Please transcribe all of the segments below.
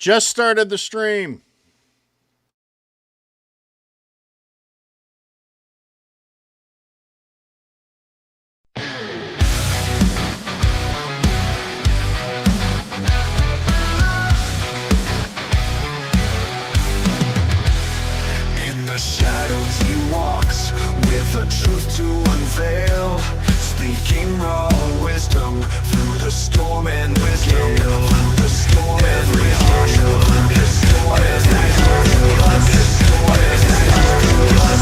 Just started the stream. In the shadows he walks with a truth to unveil, speaking raw wisdom through the storm and wisdom. Through the storm and wisdom. Through the storm and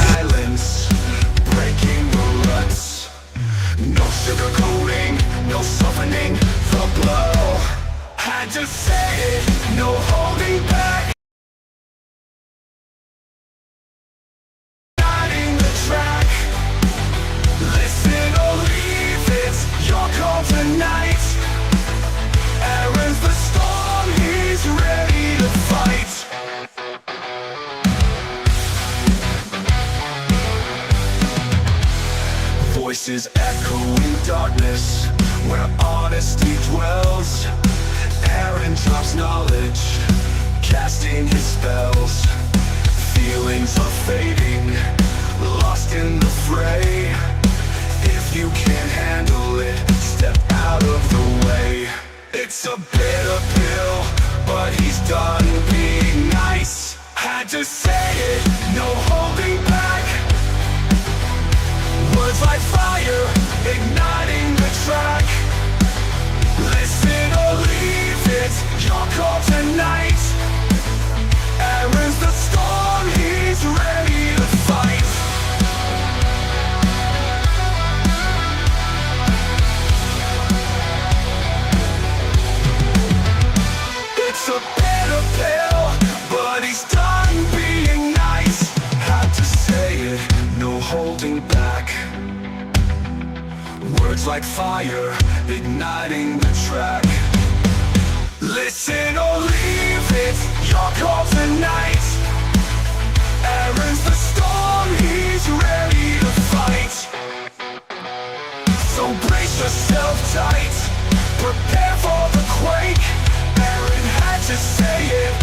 silence, breaking the ruts. No sugarcoating, no softening the blow. Had to say it, no holding back. Tonight, Aaron's the storm, he's ready to fight. Voices echo in darkness where honesty dwells. Aaron drops knowledge, casting his spells. Feelings are fading, lost in the fray. If you can't handle it, step out of the way. It's a bitter pill, but he's done being nice. Had to say it, no holding back. Words like fire, igniting the track. Listen or leave it, your call tonight. Aaron's the storm, he's ready to fight. It's a bitter pill, but he's done being nice. Had to say it, no holding back. Words like fire, igniting the track. Listen or leave it, your call tonight. Aaron's the storm, he's ready to fight. So brace yourself tight, prepare for the quake. Aaron had to say it,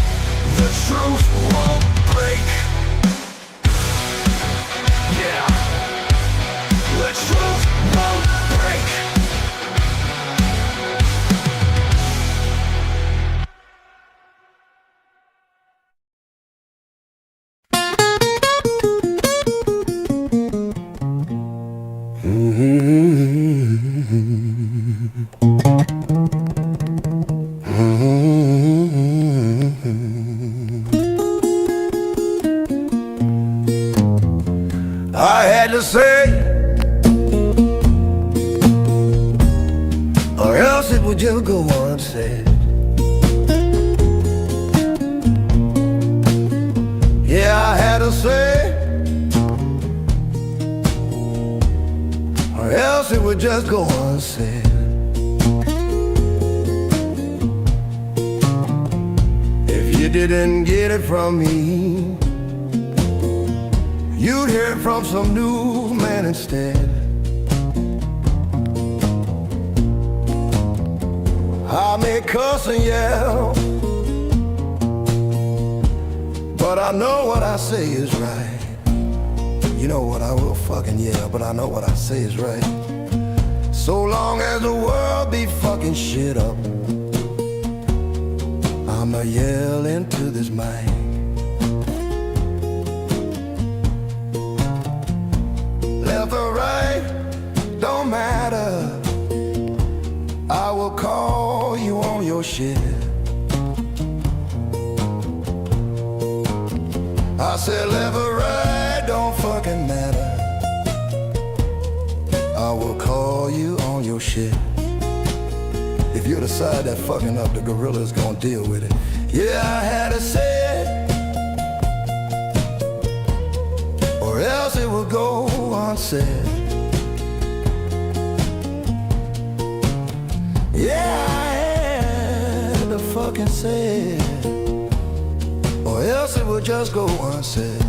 the truth won't break. Yeah, the truth won't break. I had to say, or else it would just go unsaid. Yeah, I had to say, or else it would just go unsaid. If you didn't get it from me, you'd hear it from some new man instead. I may cuss and yell, but I know what I say is right. You know what, I will fucking yell, but I know what I say is right. So long as the world be fucking shit up, I'ma yell into this mic. Left or right, don't matter, I will call you on your shit. I said left or right, don't fucking matter, I will call you on your shit. If you're the side that fucking up, the gorilla's gonna deal with it. Yeah, I had to say it, or else it would go unsaid. Yeah, I had to fucking say it, or else it would just go unsaid.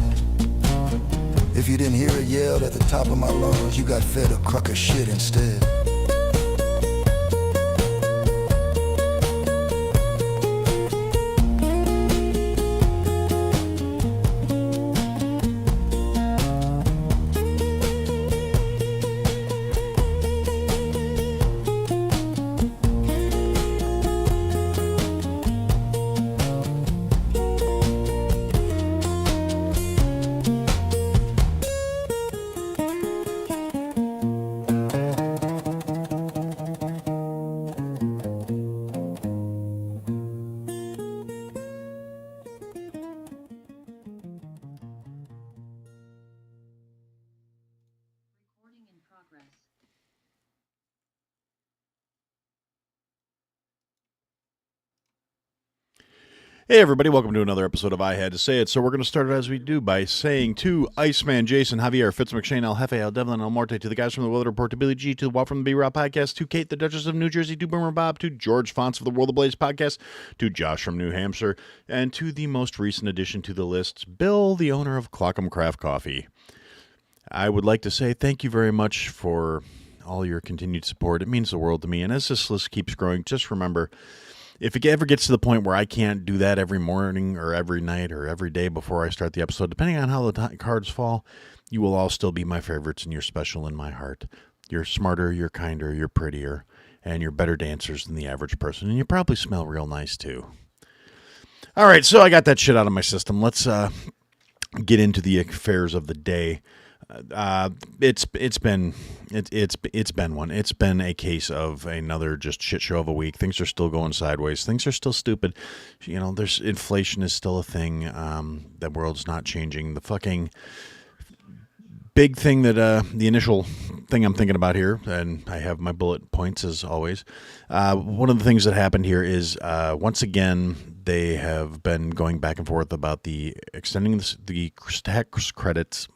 If you didn't hear it yelled at the top of my lungs, you got fed a crock of shit instead. Hey everybody, welcome to another episode of I Had to Say It. So we're going to start it as we do by saying to Iceman, Jason, Javier, Fitz McShane, El Jefe, El Devlin, El Morte, to the guys from the Weather Report, to Billy G, to the Walt from the B-Rob Podcast, to Kate, the Duchess of New Jersey, to Boomer Bob, to George Fonts of the World of Blaze Podcast, to Josh from New Hampshire, and to the most recent addition to the list, Bill, the owner of Clockham Craft Coffee. I would like to say thank you very much for all your continued support. It means the world to me, and as this list keeps growing, just remember, if it ever gets to the point where I can't do that every morning or every night or every day before I start the episode, depending on how the cards fall, you will all still be my favorites and you're special in my heart. You're smarter, you're kinder, you're prettier, and you're better dancers than the average person. And you probably smell real nice too. All right, so I got that shit out of my system. Let's get into the affairs of the day. It's been one. It's been a case of another just shit show of a week. Things are still going sideways. Things are still stupid. You know, there's inflation is still a thing. The world's not changing. The fucking big thing that the initial thing I'm thinking about here, and I have my bullet points as always. One of the things that happened here is once again they have been going back and forth about the extending the tax credits.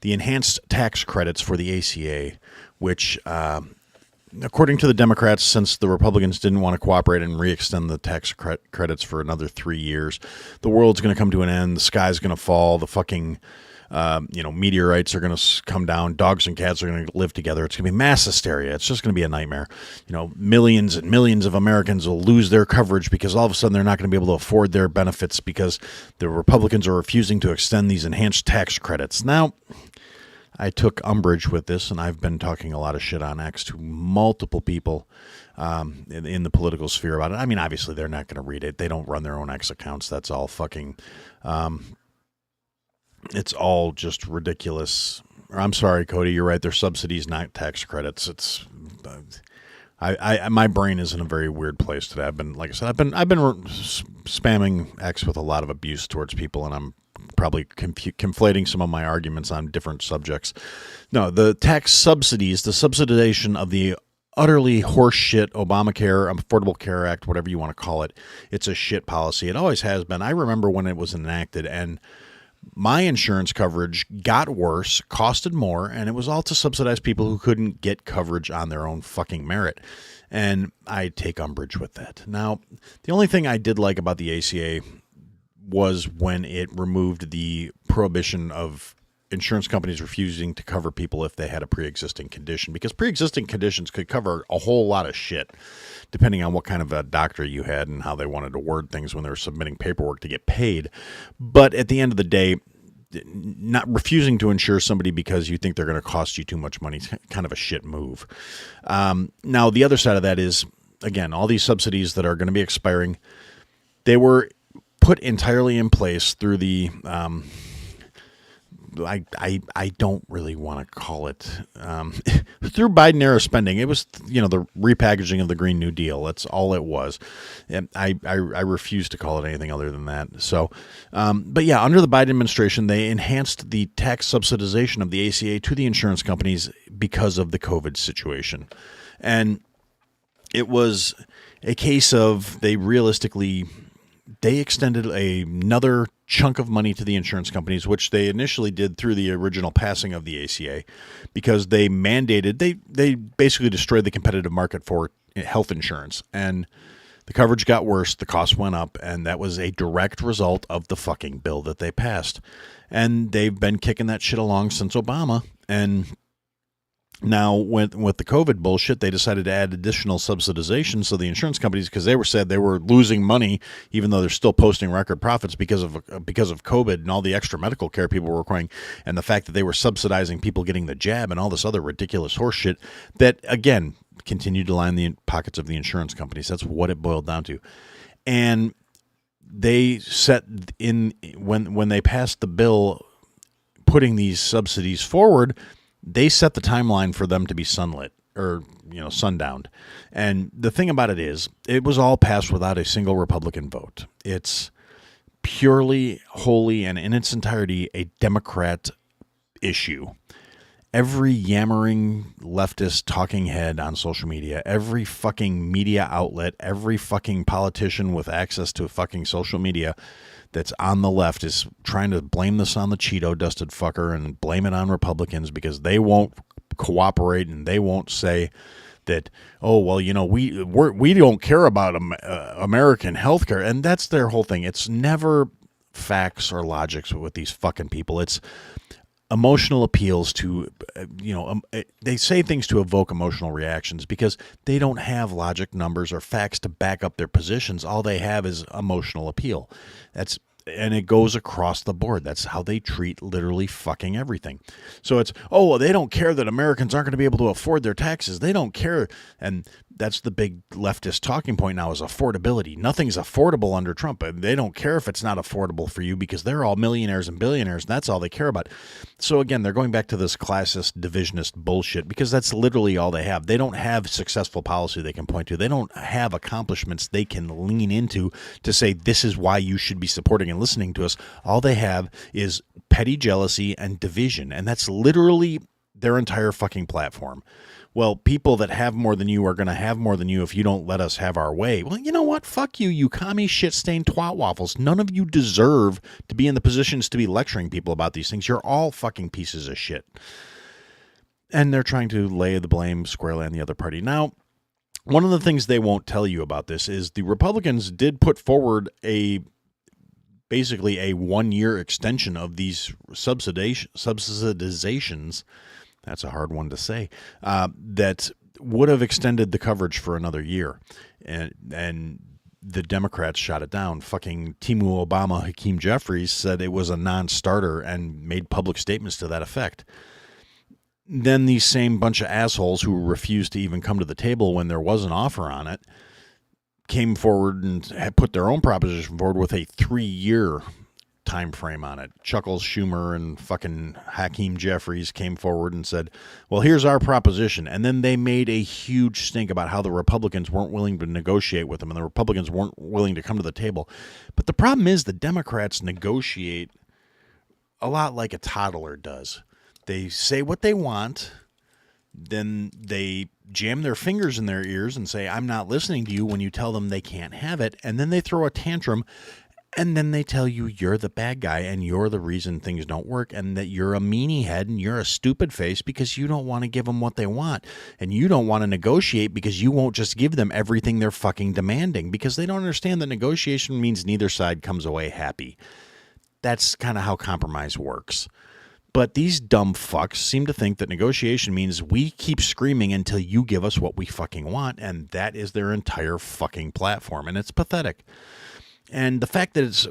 The enhanced tax credits for the ACA, which, according to the Democrats, since the Republicans didn't want to cooperate and re-extend the tax credits for another 3 years, the world's going to come to an end. The sky's going to fall. The fucking, meteorites are going to come down. Dogs and cats are going to live together. It's going to be mass hysteria. It's just going to be a nightmare. You know, millions and millions of Americans will lose their coverage because all of a sudden they're not going to be able to afford their benefits because the Republicans are refusing to extend these enhanced tax credits. Now, I took umbrage with this, and I've been talking a lot of shit on X to multiple people in the political sphere about it. I mean, obviously, they're not going to read it. They don't run their own X accounts. That's all fucking... it's all just ridiculous. I'm sorry, Cody. You're right. They're subsidies, not tax credits. It's... my brain is in a very weird place today. I've been spamming X with a lot of abuse towards people, and I'm probably conflating some of my arguments on different subjects. No, the tax subsidies, the subsidization of the utterly horseshit Obamacare, Affordable Care Act, whatever you want to call it, it's a shit policy. It always has been. I remember when it was enacted, and my insurance coverage got worse, costed more, and it was all to subsidize people who couldn't get coverage on their own fucking merit. And I take umbrage with that. Now, the only thing I did like about the ACA was when it removed the prohibition of insurance companies refusing to cover people if they had a pre-existing condition, because pre-existing conditions could cover a whole lot of shit depending on what kind of a doctor you had and how they wanted to word things when they were submitting paperwork to get paid. But at the end of the day, not refusing to insure somebody because you think they're going to cost you too much money is kind of a shit move. Now, the other side of that is, again, all these subsidies that are going to be expiring, they were put entirely in place through the I don't really want to call it through Biden era spending. It was, the repackaging of the Green New Deal. That's all it was. And I refuse to call it anything other than that. So, but yeah, under the Biden administration, they enhanced the tax subsidization of the ACA to the insurance companies because of the COVID situation. And it was a case of they extended another chunk of money to the insurance companies, which they initially did through the original passing of the ACA, because they mandated, they basically destroyed the competitive market for health insurance, and the coverage got worse, the cost went up, and that was a direct result of the fucking bill that they passed. And they've been kicking that shit along since Obama, and now, with the COVID bullshit, they decided to add additional subsidization. So the insurance companies, because said they were losing money, even though they're still posting record profits because of COVID and all the extra medical care people were requiring, and the fact that they were subsidizing people getting the jab and all this other ridiculous horseshit that, again, continued to line the pockets of the insurance companies. That's what it boiled down to. And they set in, when they passed the bill putting these subsidies forward, they set the timeline for them to be sunlit or, sundowned. And the thing about it is, it was all passed without a single Republican vote. It's purely, wholly, and in its entirety a Democrat issue. every yammering leftist talking head on social media, every fucking media outlet, every fucking politician with access to fucking social media that's on the left is trying to blame this on the Cheeto dusted fucker and blame it on Republicans because they won't cooperate and they won't say that, oh, well, you know, we don't care about American healthcare. And that's their whole thing. It's never facts or logics with these fucking people. It's emotional appeals to, they say things to evoke emotional reactions because they don't have logic, numbers, or facts to back up their positions. All they have is emotional appeal. And it goes across the board. That's how they treat literally fucking everything. So it's, oh, well, they don't care that Americans aren't going to be able to afford their taxes. They don't care. And that's the big leftist talking point now is affordability. Nothing's affordable under Trump. They don't care if it's not affordable for you because they're all millionaires and billionaires, and that's all they care about. So again, they're going back to this classist, divisionist bullshit because that's literally all they have. They don't have successful policy they can point to. They don't have accomplishments they can lean into to say this is why you should be supporting and listening to us. All they have is petty jealousy and division, and that's literally their entire fucking platform. Well, people that have more than you are going to have more than you if you don't let us have our way. Well, you know what? Fuck you, you commie shit-stained twat waffles. None of you deserve to be in the positions to be lecturing people about these things. You're all fucking pieces of shit. And they're trying to lay the blame squarely on the other party. Now, one of the things they won't tell you about this is the Republicans did put forward basically a 1-year extension of these subsidizations. That's a hard one to say. That would have extended the coverage for another year, and the Democrats shot it down. Fucking Timu Obama, Hakeem Jeffries said it was a non-starter and made public statements to that effect. Then these same bunch of assholes who refused to even come to the table when there was an offer on it came forward and had put their own proposition forward with a 3-year time frame on it. Chuckles Schumer and fucking Hakeem Jeffries came forward and said, well, here's our proposition. And then they made a huge stink about how the Republicans weren't willing to negotiate with them and the Republicans weren't willing to come to the table. But the problem is the Democrats negotiate a lot like a toddler does. They say what they want, then they jam their fingers in their ears and say, I'm not listening to you when you tell them they can't have it. And then they throw a tantrum. And then they tell you you're the bad guy and you're the reason things don't work and that you're a meanie head and you're a stupid face because you don't want to give them what they want. And you don't want to negotiate because you won't just give them everything they're fucking demanding because they don't understand that negotiation means neither side comes away happy. That's kind of how compromise works. But these dumb fucks seem to think that negotiation means we keep screaming until you give us what we fucking want. And that is their entire fucking platform. And it's pathetic. And the fact that it's,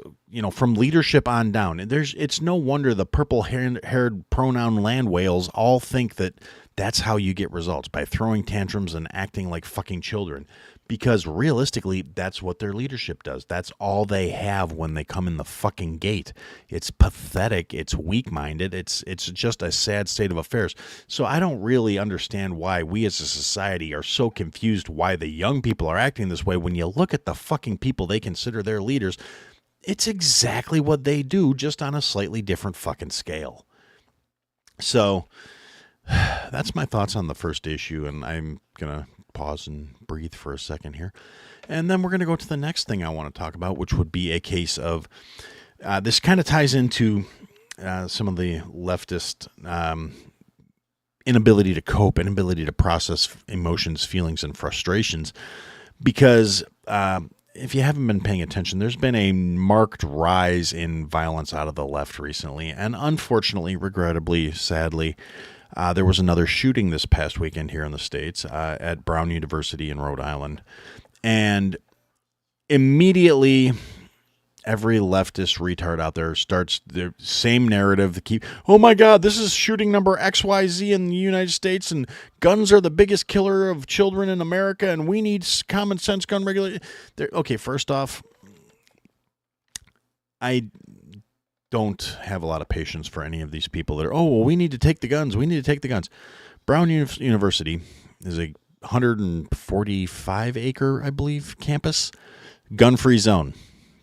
from leadership on down, it's no wonder the purple-haired pronoun land whales all think that that's how you get results, by throwing tantrums and acting like fucking children. Because realistically, that's what their leadership does. That's all they have when they come in the fucking gate. It's pathetic. It's weak-minded. It's just a sad state of affairs. So I don't really understand why we as a society are so confused why the young people are acting this way. When you look at the fucking people they consider their leaders, it's exactly what they do, just on a slightly different fucking scale. So that's my thoughts on the first issue, and I'm going to pause and breathe for a second here. And then we're going to go to the next thing I want to talk about, which would be a case of, this kind of ties into some of the leftist inability to cope, inability to process emotions, feelings, and frustrations. Because if you haven't been paying attention, there's been a marked rise in violence out of the left recently. And unfortunately, regrettably, sadly, there was another shooting this past weekend here in the States at Brown University in Rhode Island. And immediately, every leftist retard out there starts the same narrative to keep, oh my God, this is shooting number XYZ in the United States, and guns are the biggest killer of children in America, and we need common sense gun regulation. Okay, first off, I don't have a lot of patience for any of these people that are, oh, well, we need to take the guns. We need to take the guns. Brown University is a 145-acre, I believe, campus, gun-free zone.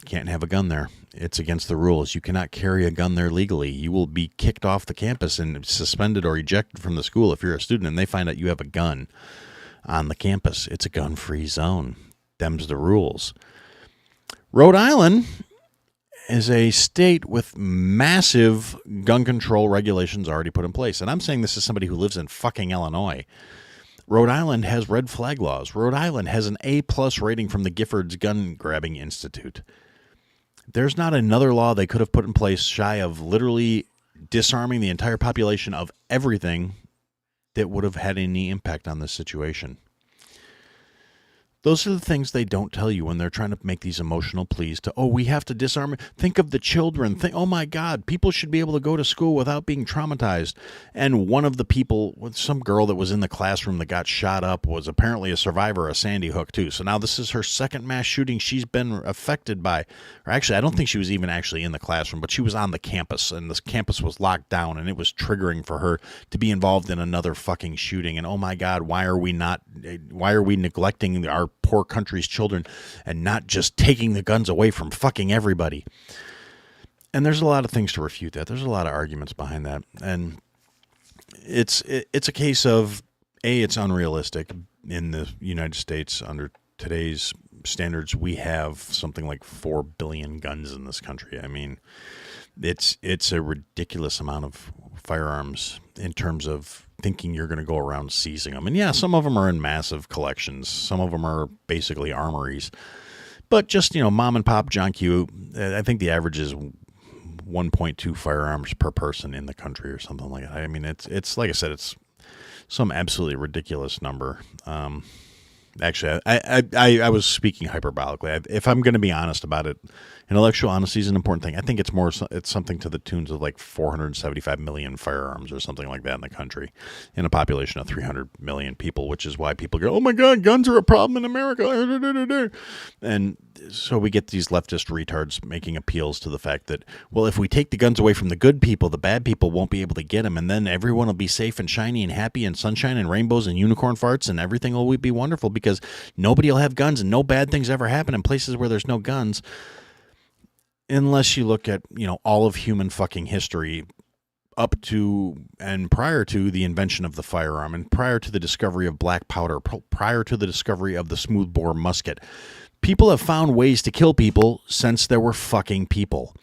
You can't have a gun there. It's against the rules. You cannot carry a gun there legally. You will be kicked off the campus and suspended or ejected from the school if you're a student and they find out you have a gun on the campus. It's a gun-free zone. Them's the rules. Rhode Island is a state with massive gun control regulations already put in place. And I'm saying this as somebody who lives in fucking Illinois. Rhode Island has red flag laws. Rhode Island has an A+ rating from the Giffords Gun Grabbing Institute. There's not another law they could have put in place shy of literally disarming the entire population of everything that would have had any impact on this situation. Those are the things they don't tell you when they're trying to make these emotional pleas to, oh, we have to disarm. Think of the children. Oh, my God, people should be able to go to school without being traumatized. And one of the people, some girl that was in the classroom that got shot up, was apparently a survivor of Sandy Hook, too. So now this is her second mass shooting she's been affected by. Or actually, I don't think she was even actually in the classroom, but she was on the campus, and this campus was locked down, and it was triggering for her to be involved in another fucking shooting. And, oh, my God, why are we neglecting our poor country's children and not just taking the guns away from fucking everybody? And there's a lot of things to refute that. There's a lot of arguments behind that. And it's a case of, A, it's unrealistic. In the United States, under today's standards, we have something like 4 billion guns in this country. I mean, it's a ridiculous amount of firearms in terms of thinking you're going to go around seizing them. And yeah, some of them are in massive collections. Some of them are basically armories. But just, mom and pop John Q, I think the average is 1.2 firearms per person in the country or something like that. I mean, it's like I said, it's some absolutely ridiculous number. Actually, I was speaking hyperbolically. If I'm going to be honest about it, intellectual honesty is an important thing. I think it's something to the tunes of like 475 million firearms or something like that in the country, in a population of 300 million people, which is why people go, oh my God, guns are a problem in America. And so we get these leftist retards making appeals to the fact that, well, if we take the guns away from the good people, the bad people won't be able to get them, and then everyone will be safe and shiny and happy and sunshine and rainbows and unicorn farts and everything will be wonderful because nobody will have guns and no bad things ever happen in places where there's no guns. Unless you look at, all of human fucking history up to and prior to the invention of the firearm and prior to the discovery of black powder, prior to the discovery of the smoothbore musket, people have found ways to kill people since there were fucking people.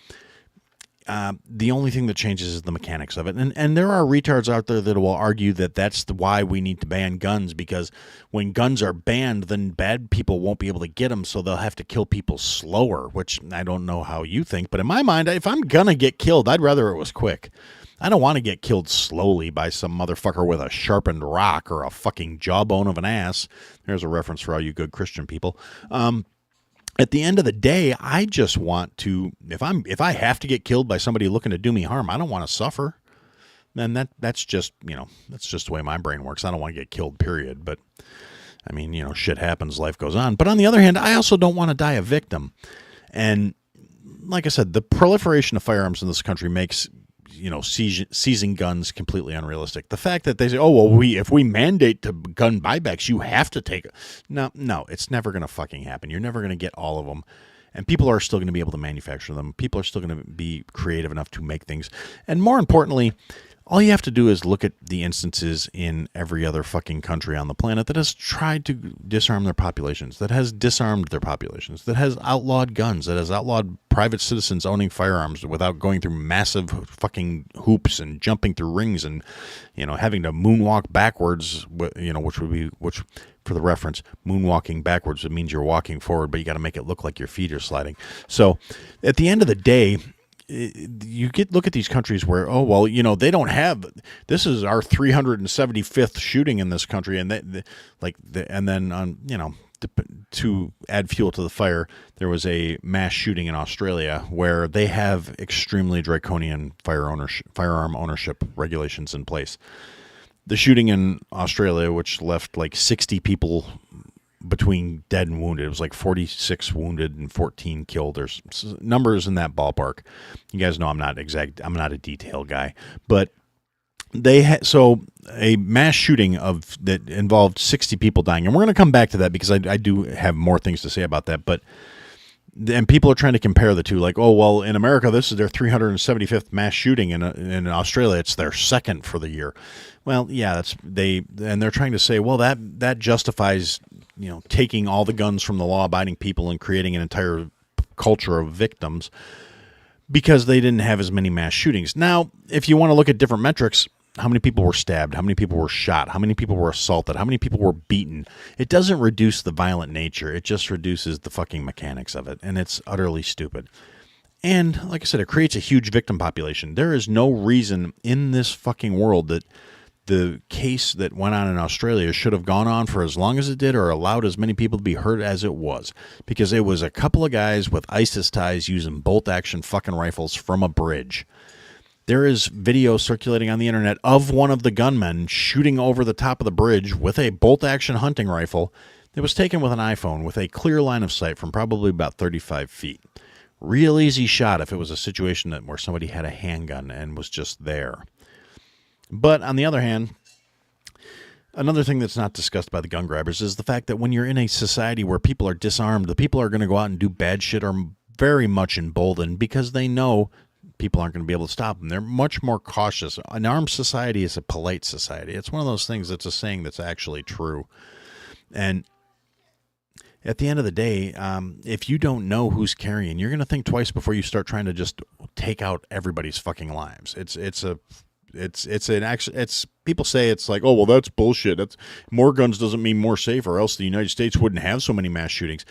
The only thing that changes is the mechanics of it. And there are retards out there that will argue that that's why we need to ban guns, because when guns are banned, then bad people won't be able to get them, so they'll have to kill people slower, which I don't know how you think. But in my mind, if I'm going to get killed, I'd rather it was quick. I don't want to get killed slowly by some motherfucker with a sharpened rock or a fucking jawbone of an ass. There's a reference for all you good Christian people. At the end of the day, I just want to, if I have to get killed by somebody looking to do me harm, I don't want to suffer. Then that's just, that's just the way my brain works. I don't want to get killed, period. But I mean, shit happens, life goes on. But on the other hand, I also don't want to die a victim. And like I said, the proliferation of firearms in this country makes, seizing guns completely unrealistic. The fact that they say, oh, well, if we mandate to gun buybacks, you have to take it. No, it's never going to fucking happen. You're never going to get all of them. And people are still going to be able to manufacture them. People are still going to be creative enough to make things. And more importantly, all you have to do is look at the instances in every other fucking country on the planet that has tried to disarm their populations, that has disarmed their populations, that has outlawed guns, that has outlawed private citizens owning firearms without going through massive fucking hoops and jumping through rings and, having to moonwalk backwards, which for the reference, moonwalking backwards, it means you're walking forward, but you got to make it look like your feet are sliding. So at the end of the day, you look at these countries where, they don't have, this is our 375th shooting in this country, and to add fuel to the fire, there was a mass shooting in Australia where they have extremely draconian firearm ownership regulations in place. The shooting in Australia, which left like 60 people between dead and wounded. It was like 46 wounded and 14 killed. There's numbers in that ballpark. You guys know I'm not a detail guy, but so a mass shooting that involved 60 people dying, and we're going to come back to that because I do have more things to say about that. But And people are trying to compare the two, like, oh, well, in America, this is their 375th mass shooting. In Australia, it's their second for the year. Well, yeah, they're trying to say, well, that justifies, taking all the guns from the law-abiding people and creating an entire culture of victims because they didn't have as many mass shootings. Now, if you want to look at different metrics, how many people were stabbed? How many people were shot? How many people were assaulted? How many people were beaten? It doesn't reduce the violent nature. It just reduces the fucking mechanics of it, and it's utterly stupid. And, like I said, it creates a huge victim population. There is no reason in this fucking world that the case that went on in Australia should have gone on for as long as it did or allowed as many people to be hurt as it was. Because it was a couple of guys with ISIS ties using bolt-action fucking rifles from a bridge. There is video circulating on the internet of one of the gunmen shooting over the top of the bridge with a bolt-action hunting rifle that was taken with an iPhone with a clear line of sight from probably about 35 feet. Real easy shot if it was a situation where somebody had a handgun and was just there. But on the other hand, another thing that's not discussed by the gun grabbers is the fact that when you're in a society where people are disarmed, the people are going to go out and do bad shit are very much emboldened because they know people aren't going to be able to stop them. They're much more cautious. An armed society is a polite society. It's one of those things that's a saying that's actually true. And at the end of the day, if you don't know who's carrying, you're going to think twice before you start trying to just take out everybody's fucking lives. People say it's like, oh, well, that's bullshit. That's more guns doesn't mean more safe, or else the United States wouldn't have so many mass shootings.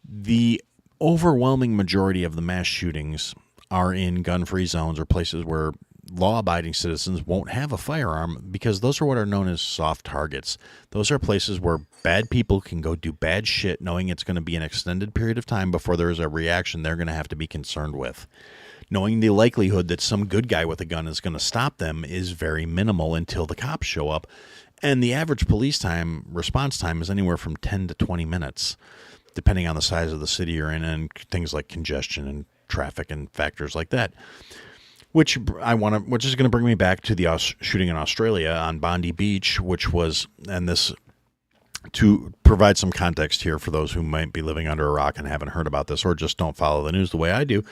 The overwhelming majority of the mass shootings are in gun-free zones or places where law-abiding citizens won't have a firearm because those are what are known as soft targets. Those are places where bad people can go do bad shit knowing it's going to be an extended period of time before there is a reaction they're going to have to be concerned with. Knowing the likelihood that some good guy with a gun is going to stop them is very minimal until the cops show up. And the average police response time is anywhere from 10 to 20 minutes, depending on the size of the city you're in and things like congestion and traffic and factors like that. Which is going to bring me back to the shooting in Australia on Bondi Beach, to provide some context here for those who might be living under a rock and haven't heard about this or just don't follow the news the way I do.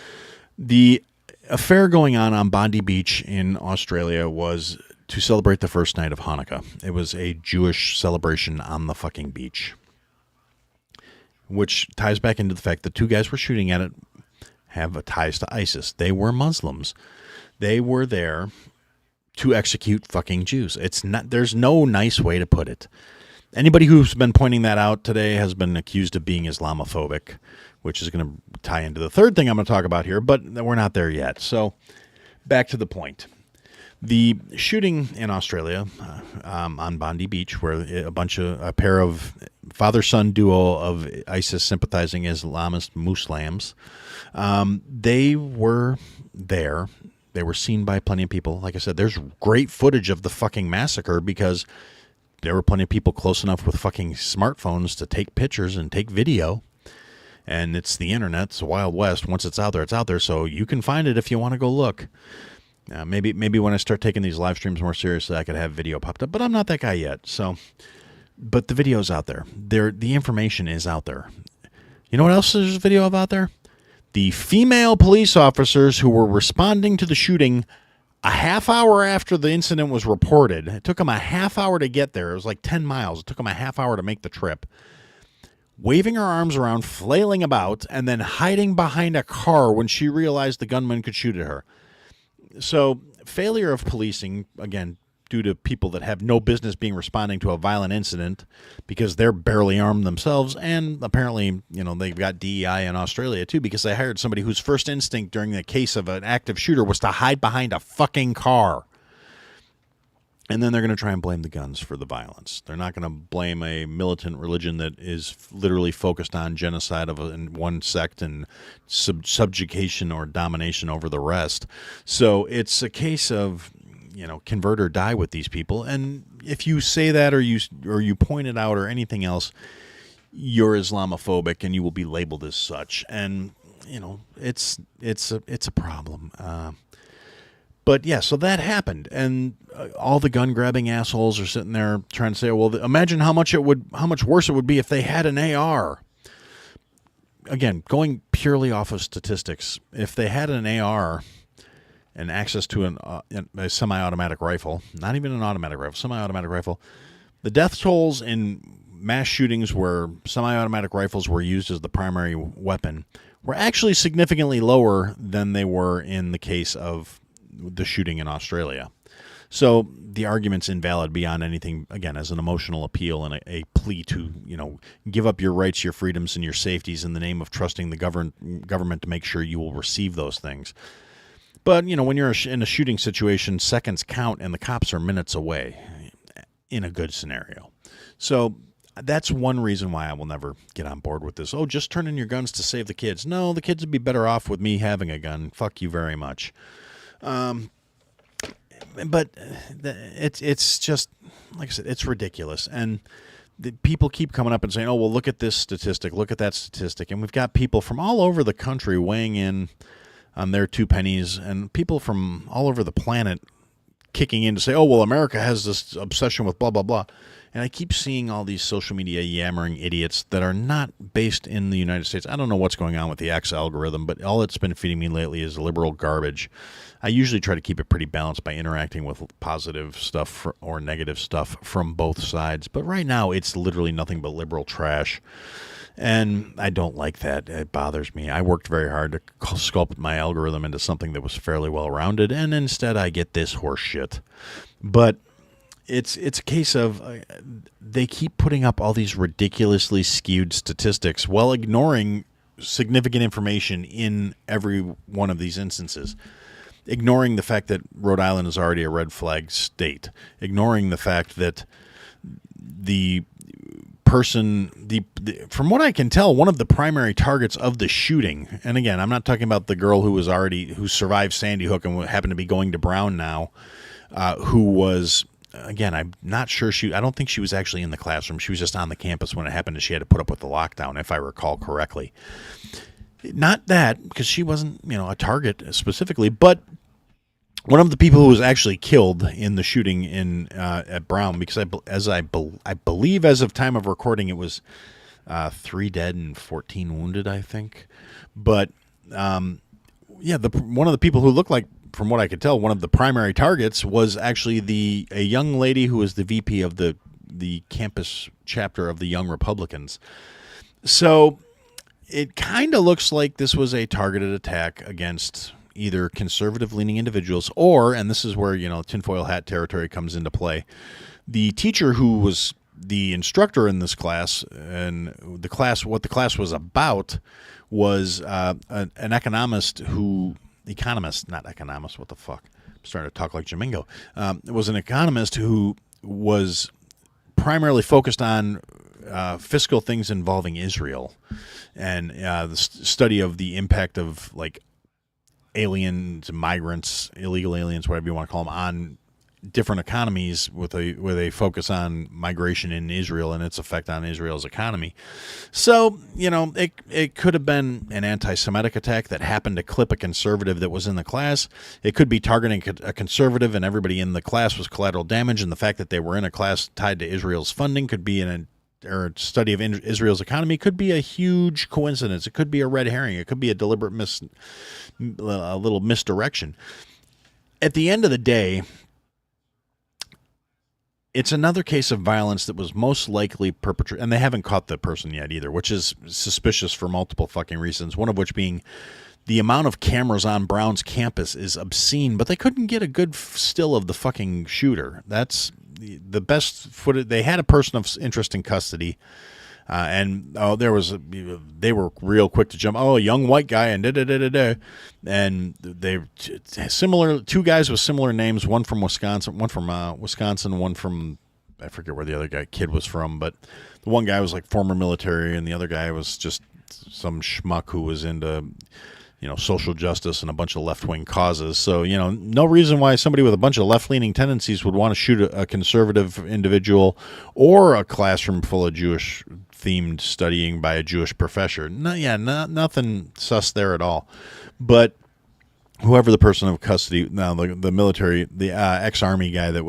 The affair going on Bondi Beach in Australia was to celebrate the first night of Hanukkah. It was a Jewish celebration on the fucking beach, which ties back into the fact that two guys were shooting at it have ties to ISIS. They were Muslims. They were there to execute fucking Jews. There's no nice way to put it. Anybody who's been pointing that out today has been accused of being Islamophobic, which is going to tie into the third thing I'm going to talk about here, but we're not there yet. So back to the point. The shooting in Australia on Bondi Beach, where a pair of father-son duo of ISIS sympathizing Islamist Muslims, they were there. They were seen by plenty of people. Like I said, there's great footage of the fucking massacre because there were plenty of people close enough with fucking smartphones to take pictures and take video. And it's the internet. It's the Wild West. Once it's out there, it's out there. So you can find it if you want to go look. Maybe when I start taking these live streams more seriously, I could have video popped up. But I'm not that guy yet. But the video's out there. The information is out there. You know what else there's video of out there? The female police officers who were responding to the shooting a half hour after the incident was reported. It took them a half hour to get there. It was like 10 miles. It took them a half hour to make the trip. Waving her arms around, flailing about, and then hiding behind a car when she realized the gunman could shoot at her. So, failure of policing, again, due to people that have no business being responding to a violent incident because they're barely armed themselves, and apparently, they've got DEI in Australia too because they hired somebody whose first instinct during the case of an active shooter was to hide behind a fucking car. And then they're going to try and blame the guns for the violence. They're not going to blame a militant religion that is literally focused on genocide of one sect and subjugation or domination over the rest. So it's a case of, convert or die with these people. And if you say that or you point it out or anything else, you're Islamophobic and you will be labeled as such. And it's a problem. But yeah, so that happened, and all the gun-grabbing assholes are sitting there trying to say, "Well, imagine how much worse it would be if they had an AR." again, going purely off of statistics, if they had an AR and access to a semi-automatic rifle, not even an automatic rifle, semi-automatic rifle, the death tolls in mass shootings where semi-automatic rifles were used as the primary weapon were actually significantly lower than they were in the case of the shooting in Australia. So the argument's invalid beyond anything, again, as an emotional appeal and a plea to, give up your rights, your freedoms, and your safeties in the name of trusting the government to make sure you will receive those things. But, when you're in a shooting situation, seconds count and the cops are minutes away in a good scenario. So that's one reason why I will never get on board with this. Oh, just turn in your guns to save the kids. No, the kids would be better off with me having a gun. Fuck you very much. But it's just, like I said, it's ridiculous. And the people keep coming up and saying, oh, well, look at this statistic, look at that statistic. And we've got people from all over the country weighing in on their 2 pennies, and people from all over the planet kicking in to say, oh, well, America has this obsession with blah, blah, blah. And I keep seeing all these social media yammering idiots that are not based in the United States. I don't know what's going on with the X algorithm, but all it's been feeding me lately is liberal garbage. I usually try to keep it pretty balanced by interacting with positive stuff or negative stuff from both sides. But right now, it's literally nothing but liberal trash. And I don't like that. It bothers me. I worked very hard to sculpt my algorithm into something that was fairly well-rounded, and instead I get this horse shit. But it's a case of they keep putting up all these ridiculously skewed statistics while ignoring significant information in every one of these instances. Ignoring the fact that Rhode Island is already a red flag state. Ignoring the fact that the person, from what I can tell, one of the primary targets of the shooting, and again, I'm not talking about the girl who survived Sandy Hook and happened to be going to Brown now, who was, again, I'm not sure I don't think she was actually in the classroom. She was just on the campus when it happened, and she had to put up with the lockdown, if I recall correctly. Not that, because she wasn't, a target specifically, but one of the people who was actually killed in the shooting at Brown, because I believe as of time of recording it was 3 dead and 14 wounded, I think. But one of the people who looked like, from what I could tell, one of the primary targets was actually a young lady who was the VP of the campus chapter of the Young Republicans. So it kind of looks like this was a targeted attack against either conservative-leaning individuals or, and this is where, tinfoil hat territory comes into play, the teacher who was the instructor in this class, and what the class was about was an economist, not economist, what the fuck? I'm starting to talk like Jamingo. It was an economist who was primarily focused on fiscal things involving Israel and the study of the impact of aliens, migrants, illegal aliens, whatever you want to call them, on different economies with a focus on migration in Israel and its effect on Israel's economy. So, it could have been an anti-Semitic attack that happened to clip a conservative that was in the class. It could be targeting a conservative and everybody in the class was collateral damage, and the fact that they were in a class tied to Israel's funding could be or study of Israel's economy could be a huge coincidence. It could be a red herring. It could be a deliberate a little misdirection. At the end of the day, it's another case of violence that was most likely perpetrated, and they haven't caught the person yet either, which is suspicious for multiple fucking reasons, one of which being the amount of cameras on Brown's campus is obscene, but they couldn't get a good still of the fucking shooter. That's the best footage. They had a person of interest in custody, and they were real quick to jump. Oh, a young white guy, and and they similar 2 guys with similar names. One from Wisconsin, one from I forget where the other kid was from, but the one guy was former military, and the other guy was just some schmuck who was into social justice and a bunch of left-wing causes. So, no reason why somebody with a bunch of left-leaning tendencies would want to shoot a conservative individual or a classroom full of Jewish-themed studying by a Jewish professor. Nothing sus there at all. But whoever the person of custody, now the military, the ex-army guy that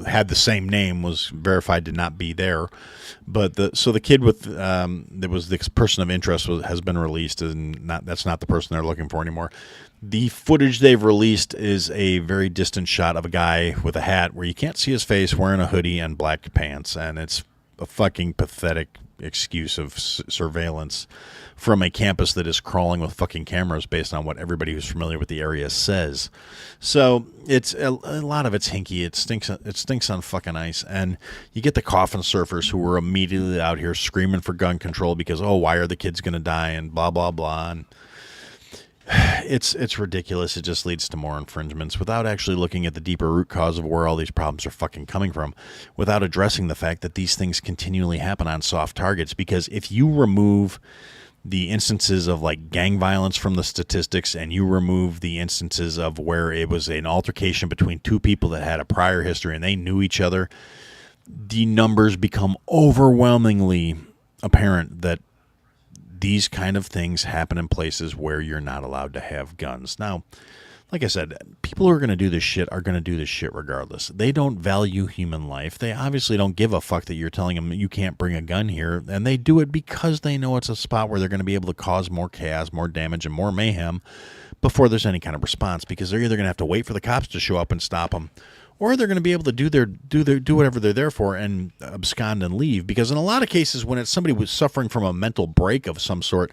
had the same name was verified to not be there. But the kid with that was the person of interest has been released, and that's not the person they're looking for anymore. The footage they've released is a very distant shot of a guy with a hat where you can't see his face, wearing a hoodie and black pants, and it's a fucking pathetic excuse of surveillance from a campus that is crawling with fucking cameras based on what everybody who's familiar with the area says. So it's a lot of it's hinky. It stinks on fucking ice. And you get the coffin surfers who were immediately out here screaming for gun control because, oh, why are the kids going to die and blah, blah, blah. And it's ridiculous. It just leads to more infringements without actually looking at the deeper root cause of where all these problems are fucking coming from, without addressing the fact that these things continually happen on soft targets. Because if you remove the instances of like gang violence from the statistics, and you remove the instances of where it was an altercation between two people that had a prior history and they knew each other, the numbers become overwhelmingly apparent that these kind of things happen in places where you're not allowed to have guns. Now, like I said, people who are going to do this shit are going to do this shit regardless. They don't value human life. They obviously don't give a fuck that you're telling them you can't bring a gun here. And they do it because they know it's a spot where they're going to be able to cause more chaos, more damage, and more mayhem before there's any kind of response. Because they're either going to have to wait for the cops to show up and stop them, or they're going to be able to do whatever they're there for and abscond and leave. Because in a lot of cases, when it's somebody who's suffering from a mental break of some sort,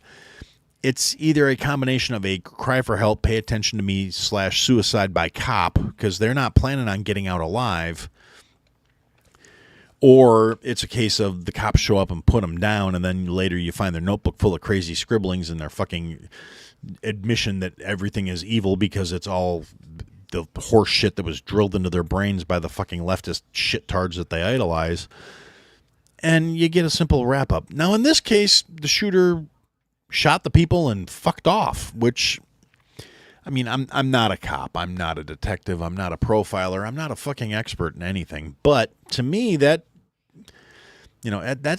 it's either a combination of a cry for help, pay attention to me / suicide by cop, because they're not planning on getting out alive, or it's a case of the cops show up and put them down, and then later you find their notebook full of crazy scribblings and their fucking admission that everything is evil because it's all the horse shit that was drilled into their brains by the fucking leftist shittards that they idolize, and you get a simple wrap-up. Now, in this case, the shooter shot the people and fucked off, which, I mean, I'm not a cop, I'm not a detective, I'm not a profiler, I'm not a fucking expert in anything, but to me that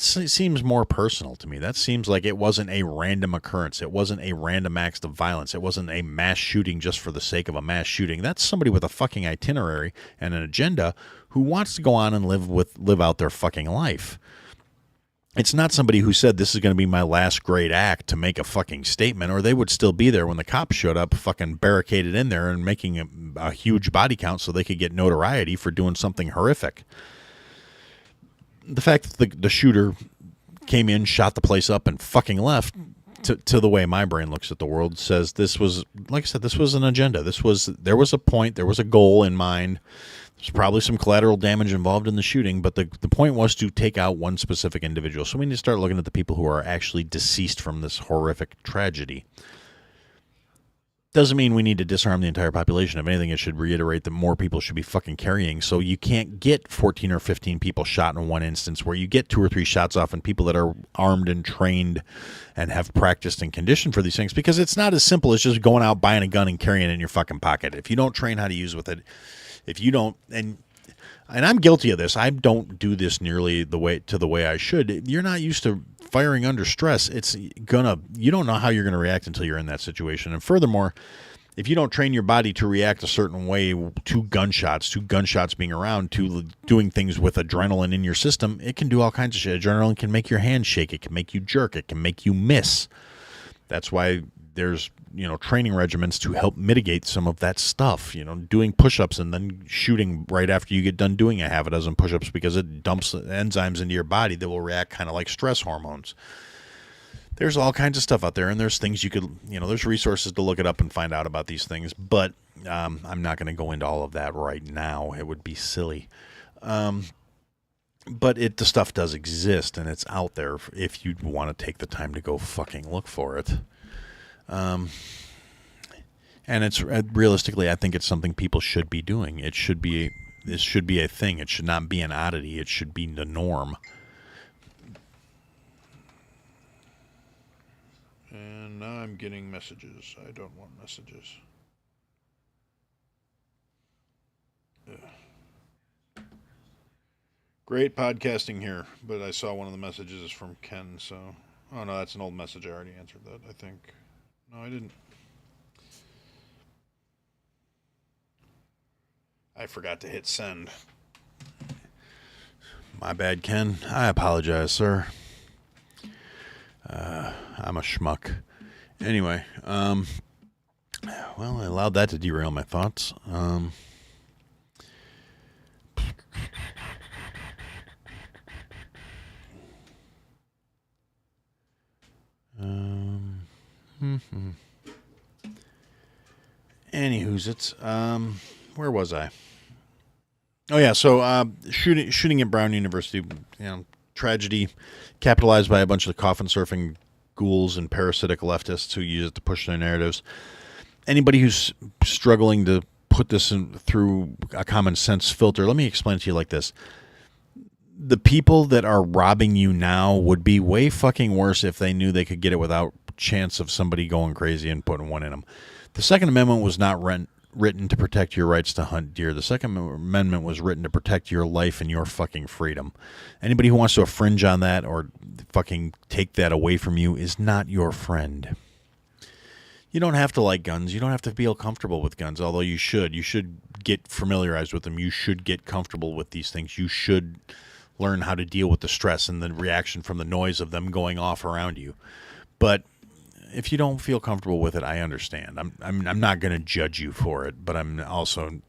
seems more personal to me. That seems like it wasn't a random occurrence. It wasn't a random act of violence. It wasn't a mass shooting just for the sake of a mass shooting. That's somebody with a fucking itinerary and an agenda who wants to go on and live out their fucking life. It's not somebody who said this is going to be my last great act to make a fucking statement, or they would still be there when the cops showed up, fucking barricaded in there and making a huge body count so they could get notoriety for doing something horrific. The fact that the shooter came in, shot the place up, and fucking left, to the way my brain looks at the world, says this was, like I said, this was an agenda. There was a point, there was a goal in mind. There's probably some collateral damage involved in the shooting, but the point was to take out one specific individual. So we need to start looking at the people who are actually deceased from this horrific tragedy. Doesn't mean we need to disarm the entire population. If anything, it should reiterate that more people should be fucking carrying. So you can't get 14 or 15 people shot in one instance, where you get 2 or 3 shots off and people that are armed and trained and have practiced and conditioned for these things, because it's not as simple as just going out, buying a gun and carrying it in your fucking pocket. If you don't train how to use with it, if you don't, and I'm guilty of this, I don't do this nearly the way I should. You're not used to firing under stress. You don't know how you're going to react until you're in that situation. And furthermore, if you don't train your body to react a certain way to gunshots being around, to doing things with adrenaline in your system, it can do all kinds of shit. Adrenaline can make your hand shake. It can make you jerk. It can make you miss. That's why there's training regimens to help mitigate some of that stuff. Doing push-ups and then shooting right after you get done doing a half a dozen push-ups, because it dumps enzymes into your body that will react kind of like stress hormones. There's all kinds of stuff out there, and there's things you could, there's resources to look it up and find out about these things, but I'm not going to go into all of that right now. It would be silly. But the stuff does exist, and it's out there if you want to take the time to go fucking look for it. And it's realistically, I think it's something people should be doing. This should be a thing. It should not be an oddity. It should be the norm. And now I'm getting messages. I don't want messages. Great podcasting here, but I saw one of the messages is from Ken, so... Oh, no, that's an old message. I already answered that, I think. No, I didn't. I forgot to hit send. My bad, Ken. I apologize, sir. I'm a schmuck. Anyway, well, I allowed that to derail my thoughts. Anywho's it's where was I? Oh yeah, so shooting at Brown University, tragedy, capitalized by a bunch of coffin surfing ghouls and parasitic leftists who use it to push their narratives. Anybody who's struggling to put this through a common sense filter, let me explain to you like this. The people that are robbing you now would be way fucking worse if they knew they could get it without chance of somebody going crazy and putting one in them. The Second Amendment was not written to protect your rights to hunt deer. The Second Amendment was written to protect your life and your fucking freedom. Anybody who wants to infringe on that or fucking take that away from you is not your friend. You don't have to like guns. You don't have to feel comfortable with guns, although you should. You should get familiarized with them. You should get comfortable with these things. You should learn how to deal with the stress and the reaction from the noise of them going off around you. But if you don't feel comfortable with it, I understand. I'm not going to judge you for it, but I'm also,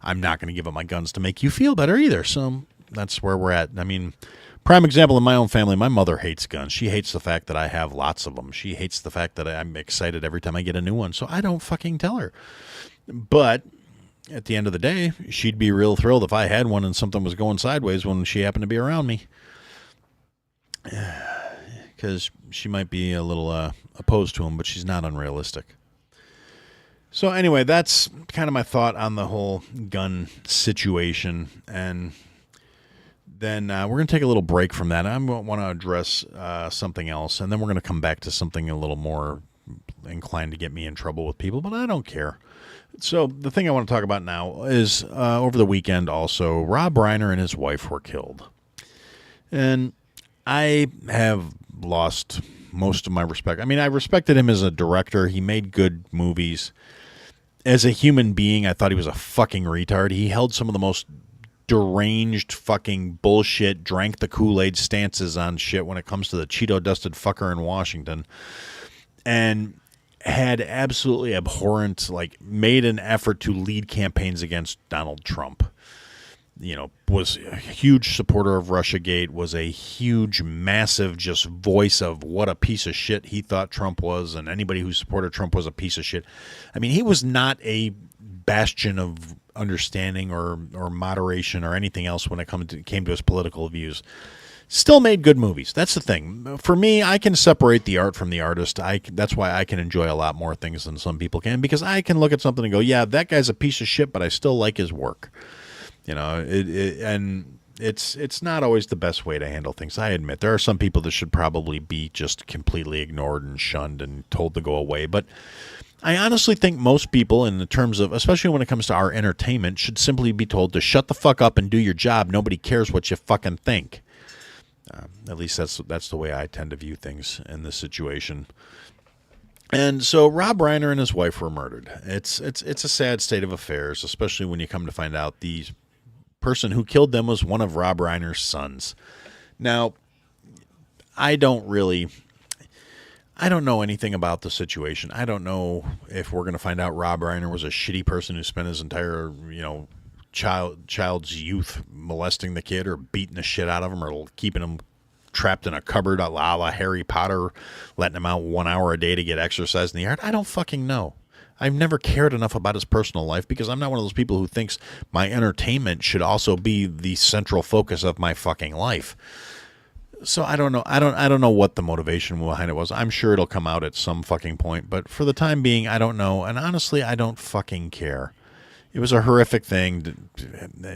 I'm not going to give up my guns to make you feel better either. So that's where we're at. I mean, prime example in my own family, my mother hates guns. She hates the fact that I have lots of them. She hates the fact that I'm excited every time I get a new one. So I don't fucking tell her. But at the end of the day, she'd be real thrilled if I had one and something was going sideways when she happened to be around me. Because she might be a little opposed to him, but she's not unrealistic. So anyway, that's kind of my thought on the whole gun situation. And then we're going to take a little break from that. I want to address something else, and then we're going to come back to something a little more inclined to get me in trouble with people, but I don't care. So the thing I want to talk about now is over the weekend also, Rob Reiner and his wife were killed. And I have lost most of my respect. I mean, I respected him as a director. He made good movies. As a human being, I thought he was a fucking retard. He held some of the most deranged fucking bullshit, drank the Kool-Aid stances on shit when it comes to the Cheeto-dusted fucker in Washington. And had absolutely abhorrent, made an effort to lead campaigns against Donald Trump. Was a huge supporter of Russiagate, was a huge, massive just voice of what a piece of shit he thought Trump was, and anybody who supported Trump was a piece of shit. I mean, he was not a bastion of understanding or moderation or anything else when it came to his political views. Still made good movies. That's the thing. For me, I can separate the art from the artist. That's why I can enjoy a lot more things than some people can, because I can look at something and go, yeah, that guy's a piece of shit, but I still like his work. And it's not always the best way to handle things. I admit there are some people that should probably be just completely ignored and shunned and told to go away. But I honestly think most people, in the terms of, especially when it comes to our entertainment, should simply be told to shut the fuck up and do your job. Nobody cares what you fucking think. At least that's the way I tend to view things in this situation. And so Rob Reiner and his wife were murdered. It's a sad state of affairs, especially when you come to find out the person who killed them was one of Rob Reiner's sons. Now, I don't know anything about the situation. I don't know if we're going to find out Rob Reiner was a shitty person who spent his entire, child's youth molesting the kid or beating the shit out of him or keeping him trapped in a cupboard a la Harry Potter, letting him out 1 hour a day to get exercise in the yard. I don't fucking know. I've never cared enough about his personal life because I'm not one of those people who thinks my entertainment should also be the central focus of my fucking life. So I don't know. I don't know what the motivation behind it was. I'm sure it'll come out at some fucking point, but for the time being, I don't know. And honestly, I don't fucking care. It was a horrific thing.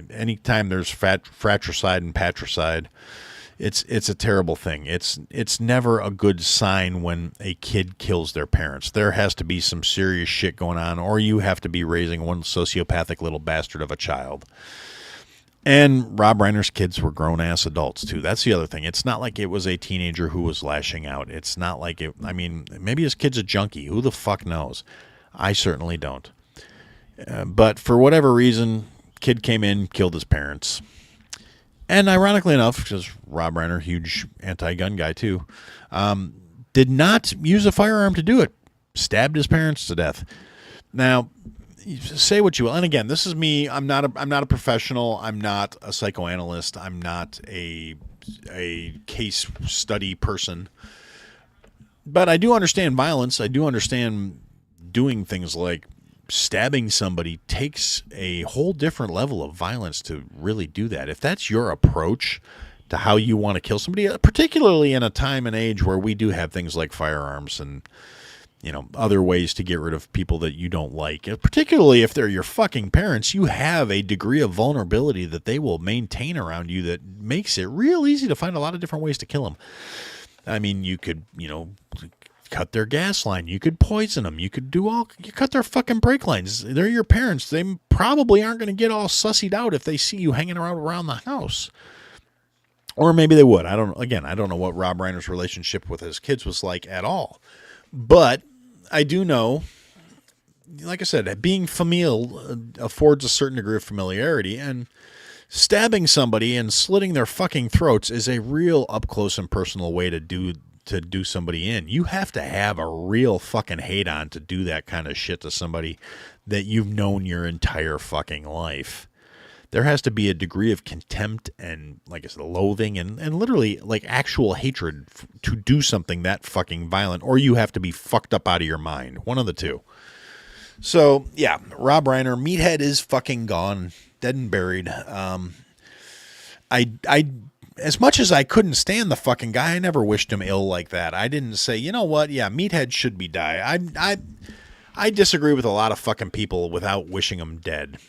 Anytime there's fratricide and patricide, it's a terrible thing. It's never a good sign when a kid kills their parents. There has to be some serious shit going on, or you have to be raising one sociopathic little bastard of a child. And Rob Reiner's kids were grown-ass adults, too. That's the other thing. It's not like it was a teenager who was lashing out. It's not like it... I mean, maybe his kid's a junkie. Who the fuck knows? I certainly don't. But for whatever reason, kid came in, killed his parents. And ironically enough, because Rob Reiner, huge anti-gun guy too, did not use a firearm to do it. Stabbed his parents to death. Now, say what you will, and again, this is me. I'm not a professional. I'm not a psychoanalyst. I'm not a case study person. But I do understand violence. I do understand doing things like stabbing somebody takes a whole different level of violence to really do that. If that's your approach to how you want to kill somebody, particularly in a time and age where we do have things like firearms and, you know, other ways to get rid of people that you don't like, particularly if they're your fucking parents, you have a degree of vulnerability that they will maintain around you that makes it real easy to find a lot of different ways to kill them. I mean, you could, you know, cut their gas line. You could poison them. You cut their fucking brake lines. They're your parents. They probably aren't going to get all sussied out if they see you hanging around the house. Or maybe they would. I don't know what Rob Reiner's relationship with his kids was like at all. But I do know, like I said, being familial affords a certain degree of familiarity, and stabbing somebody and slitting their fucking throats is a real up close and personal way to do somebody in. You have to have a real fucking hate on to do that kind of shit to somebody that you've known your entire fucking life. There has to be a degree of contempt and, like I said, loathing and literally like actual hatred to do something that fucking violent, or you have to be fucked up out of your mind. One of the two. So, yeah, Rob Reiner, Meathead is fucking gone, dead and buried. I as much as I couldn't stand the fucking guy, I never wished him ill like that. I didn't say, you know what? Yeah, Meathead should be die. I disagree with a lot of fucking people without wishing them dead.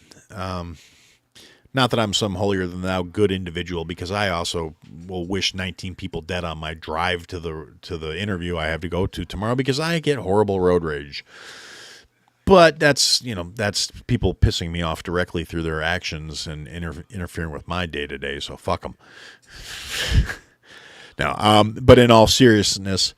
Not that I'm some holier than thou good individual, because I also will wish 19 people dead on my drive to the interview I have to go to tomorrow, because I get horrible road rage. But that's people pissing me off directly through their actions and interfering with my day-to-day, so fuck them. Now, but in all seriousness,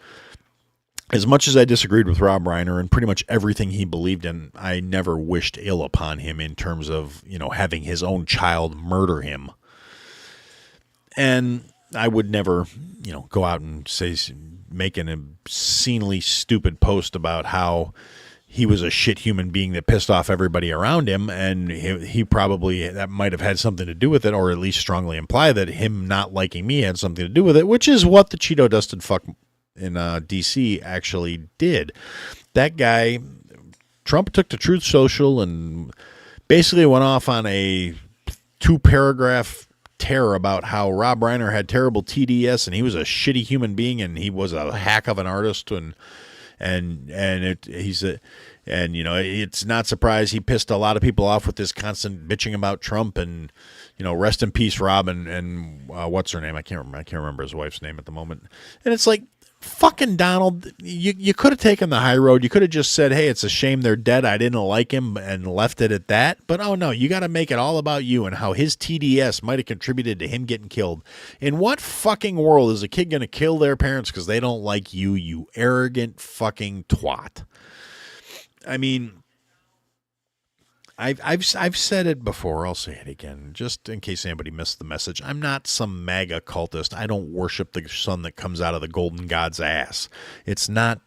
as much as I disagreed with Rob Reiner and pretty much everything he believed in, I never wished ill upon him in terms of, having his own child murder him. And I would never, go out and make an obscenely stupid post about how he was a shit human being that pissed off everybody around him, and he probably, that might have had something to do with it, or at least strongly imply that him not liking me had something to do with it, which is what the Cheeto Dusted fuck in D.C. actually did. That guy, Trump, took to Truth Social and basically went off on a 2-paragraph tear about how Rob Reiner had terrible TDS and he was a shitty human being and he was a hack of an artist, it's not surprised he pissed a lot of people off with this constant bitching about Trump, and rest in peace, Rob, and what's her name? I can't remember his wife's name at the moment. And it's like, fucking Donald, you could have taken the high road. You could have just said, hey, it's a shame they're dead, I didn't like him, and left it at that. But oh no, you got to make it all about you and how his TDS might have contributed to him getting killed. In what fucking world is a kid going to kill their parents because they don't like you, you arrogant fucking twat? I mean, I've said it before. I'll say it again, just in case anybody missed the message. I'm not some MAGA cultist. I don't worship the sun that comes out of the golden god's ass. It's not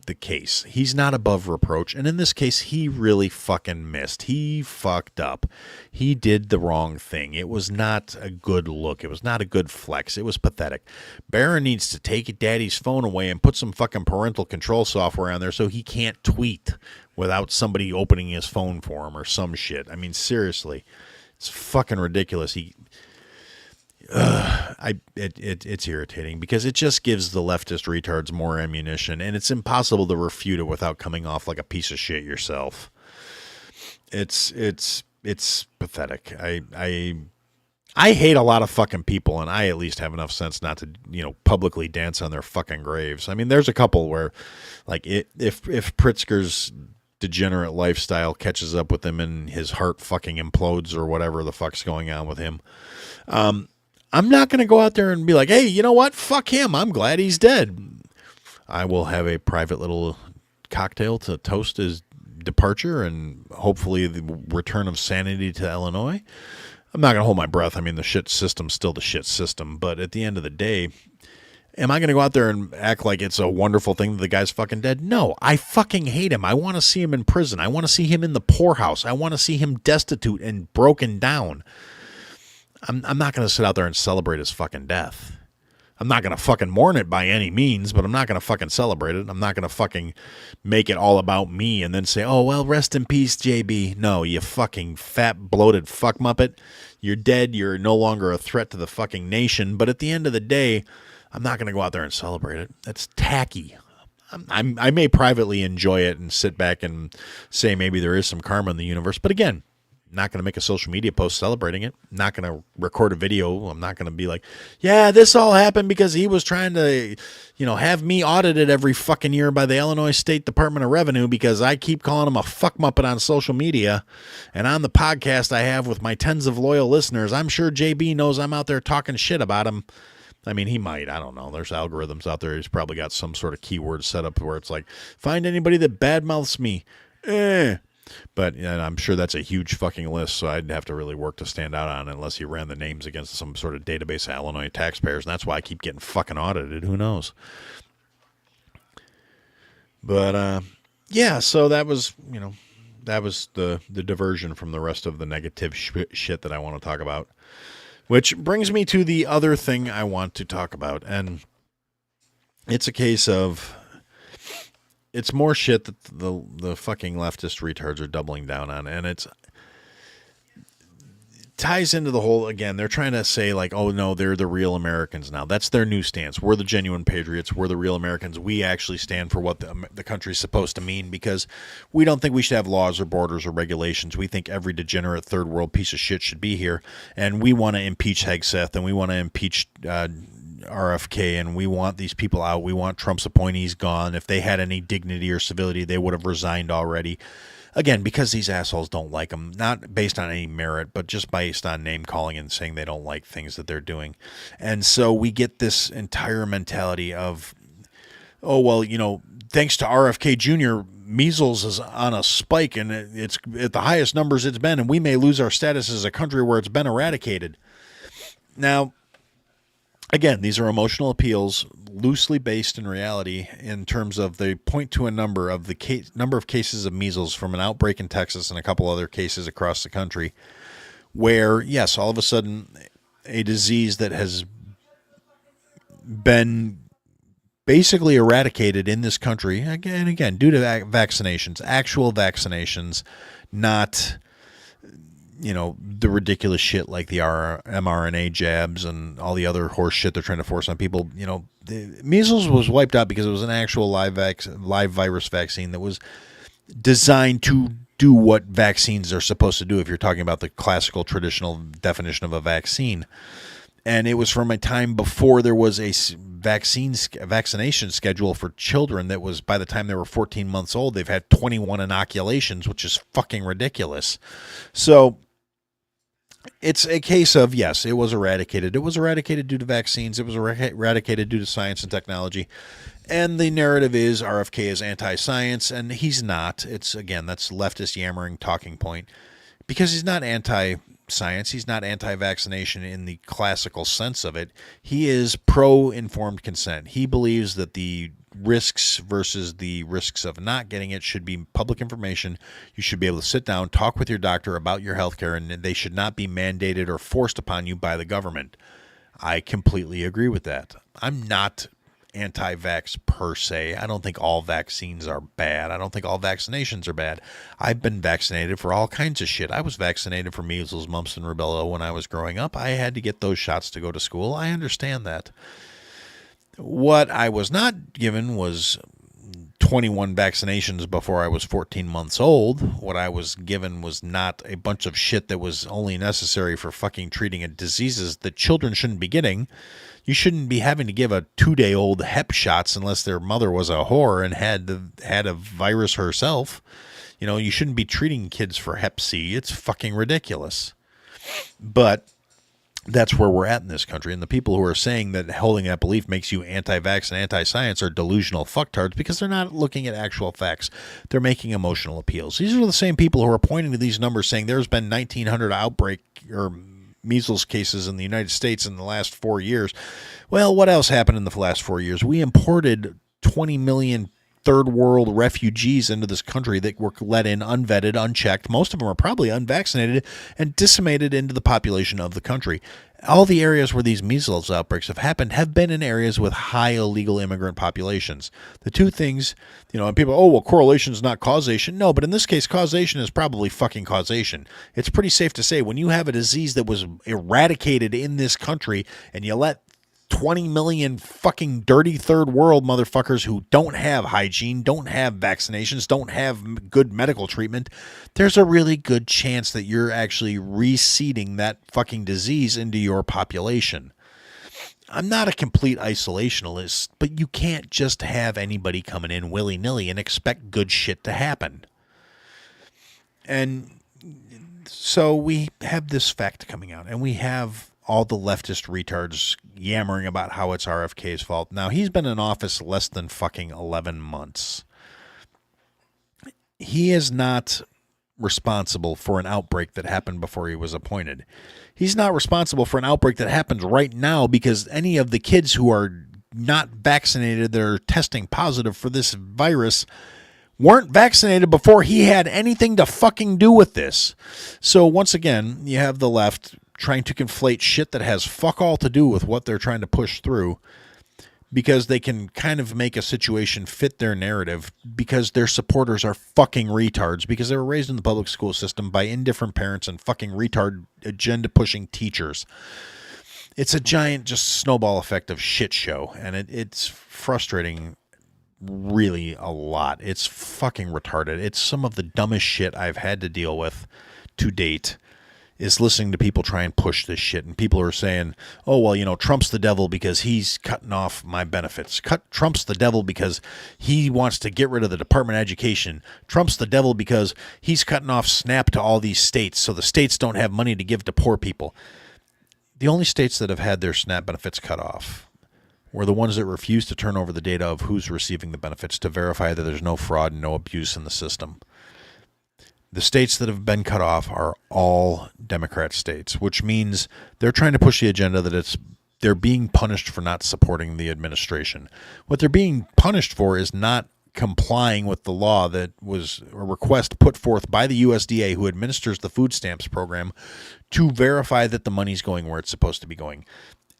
the case. He's not above reproach, and in this case, he really fucking missed. He fucked up. He did the wrong thing. It was not a good look. It was not a good flex. It was pathetic. Barron needs to take daddy's phone away and put some fucking parental control software on there so he can't tweet without somebody opening his phone for him or some shit. I mean, seriously, it's fucking ridiculous. It's irritating because it just gives the leftist retards more ammunition, and it's impossible to refute it without coming off like a piece of shit yourself. It's pathetic. I hate a lot of fucking people, and I at least have enough sense not to, publicly dance on their fucking graves. I mean, there's a couple where, like, if Pritzker's degenerate lifestyle catches up with him and his heart fucking implodes or whatever the fuck's going on with him, I'm not going to go out there and be like, hey, you know what? Fuck him. I'm glad he's dead. I will have a private little cocktail to toast his departure and hopefully the return of sanity to Illinois. I'm not going to hold my breath. I mean, the shit system's still the shit system. But at the end of the day, am I going to go out there and act like it's a wonderful thing that the guy's fucking dead? No, I fucking hate him. I want to see him in prison. I want to see him in the poorhouse. I want to see him destitute and broken down. I'm not going to sit out there and celebrate his fucking death. I'm not going to fucking mourn it by any means, but I'm not going to fucking celebrate it. I'm not going to fucking make it all about me and then say, oh, well, rest in peace, JB. No, you fucking fat, bloated fuck muppet. You're dead. You're no longer a threat to the fucking nation. But at the end of the day, I'm not going to go out there and celebrate it. That's tacky. I may privately enjoy it and sit back and say maybe there is some karma in the universe. But again, not going to make a social media post celebrating it. Not going to record a video. I'm not going to be like, yeah, this all happened because he was trying to, have me audited every fucking year by the Illinois State Department of Revenue because I keep calling him a fuck muppet on social media. And on the podcast I have with my tens of loyal listeners, I'm sure JB knows I'm out there talking shit about him. I mean, he might. I don't know. There's algorithms out there. He's probably got some sort of keyword set up where it's like, find anybody that badmouths me. But I'm sure that's a huge fucking list, so I'd have to really work to stand out on it unless he ran the names against some sort of database of Illinois taxpayers, and that's why I keep getting fucking audited. Who knows? But, yeah, so that was, that was the diversion from the rest of the negative shit that I want to talk about. Which brings me to the other thing I want to talk about, and it's a case of... It's more shit that the fucking leftist retards are doubling down on, and it ties into the whole, again, they're trying to say like, oh no, they're the real Americans now. That's their new stance. We're the genuine patriots. We're the real Americans. We actually stand for what the country's supposed to mean because we don't think we should have laws or borders or regulations. We think every degenerate third world piece of shit should be here, and we want to impeach Hegseth, and we want to impeach RFK, and we want these people out. We want Trump's appointees gone. If they had any dignity or civility, they would have resigned already. Again, because these assholes don't like them, not based on any merit, but just based on name calling and saying they don't like things that they're doing. And so we get this entire mentality of, oh, well, thanks to RFK Jr., measles is on a spike and it's at the highest numbers it's been, and we may lose our status as a country where it's been eradicated. Now, again, these are emotional appeals, loosely based in reality in terms of they point to a number of the number of cases of measles from an outbreak in Texas and a couple other cases across the country where, yes, all of a sudden a disease that has been basically eradicated in this country, again, due to vaccinations, actual vaccinations, not... the ridiculous shit like the mRNA jabs and all the other horse shit they're trying to force on people. The measles was wiped out because it was an actual live virus vaccine that was designed to do what vaccines are supposed to do if you're talking about the classical traditional definition of a vaccine. And it was from a time before there was a vaccination schedule for children that was, by the time they were 14 months old, they've had 21 inoculations, which is fucking ridiculous. So it's a case of, yes, it was eradicated. It was eradicated due to vaccines. It was eradicated due to science and technology. And the narrative is RFK is anti-science, and he's not. It's, again, that's leftist yammering talking point. Because he's not anti-science. He's not anti-vaccination in the classical sense of it. He is pro-informed consent. He believes that the risks versus the risks of not getting it should be public information. You should be able to sit down, talk with your doctor about your health care, and they should not be mandated or forced upon you by the government. I completely agree with that. I'm not anti-vax per se. I don't think all vaccines are bad. I don't think all vaccinations are bad. I've been vaccinated for all kinds of shit. I was vaccinated for measles, mumps, and rubella when I was growing up. I had to get those shots to go to school. I understand that. What I was not given was 21 vaccinations before I was 14 months old. What I was given was not a bunch of shit that was only necessary for fucking treating diseases that children shouldn't be getting. You shouldn't be having to give a 2-day-old Hep shots unless their mother was a whore and had a virus herself. You shouldn't be treating kids for Hep C. It's fucking ridiculous. But that's where we're at in this country. And the people who are saying that holding that belief makes you anti-vax and anti-science are delusional fucktards because they're not looking at actual facts. They're making emotional appeals. These are the same people who are pointing to these numbers saying there's been 1,900 outbreak or measles cases in the United States in the last 4 years. Well, what else happened in the last 4 years? We imported 20 million third world refugees into this country that were let in unvetted, unchecked. Most of them are probably unvaccinated and disseminated into the population of the country. All the areas where these measles outbreaks have happened have been in areas with high illegal immigrant populations. The two things, and people, oh, well, correlation is not causation. No, but in this case, causation is probably fucking causation. It's pretty safe to say when you have a disease that was eradicated in this country and you let 20 million fucking dirty third world motherfuckers who don't have hygiene, don't have vaccinations, don't have good medical treatment, there's a really good chance that you're actually reseeding that fucking disease into your population. I'm not a complete isolationist, but you can't just have anybody coming in willy-nilly and expect good shit to happen. And so we have this fact coming out, and we have all the leftist retards yammering about how it's RFK's fault. Now, he's been in office less than fucking 11 months. He is not responsible for an outbreak that happened before he was appointed. He's not responsible for an outbreak that happens right now because any of the kids who are not vaccinated that are testing positive for this virus weren't vaccinated before he had anything to fucking do with this. So once again, you have the left trying to conflate shit that has fuck all to do with what they're trying to push through because they can kind of make a situation fit their narrative because their supporters are fucking retards because they were raised in the public school system by indifferent parents and fucking retard agenda pushing teachers. It's a giant just snowball effect of shit show, and it's frustrating really a lot. It's fucking retarded. It's some of the dumbest shit I've had to deal with to date. Is listening to people try and push this shit. And people are saying, oh, well, Trump's the devil because he's cutting off my benefits. Trump's the devil because he wants to get rid of the Department of Education. Trump's the devil because he's cutting off SNAP to all these states so the states don't have money to give to poor people. The only states that have had their SNAP benefits cut off were the ones that refused to turn over the data of who's receiving the benefits to verify that there's no fraud and no abuse in the system. The states that have been cut off are all Democrat states, which means they're trying to push the agenda that they're being punished for not supporting the administration. What they're being punished for is not complying with the law that was a request put forth by the USDA, who administers the food stamps program, to verify that the money's going where it's supposed to be going.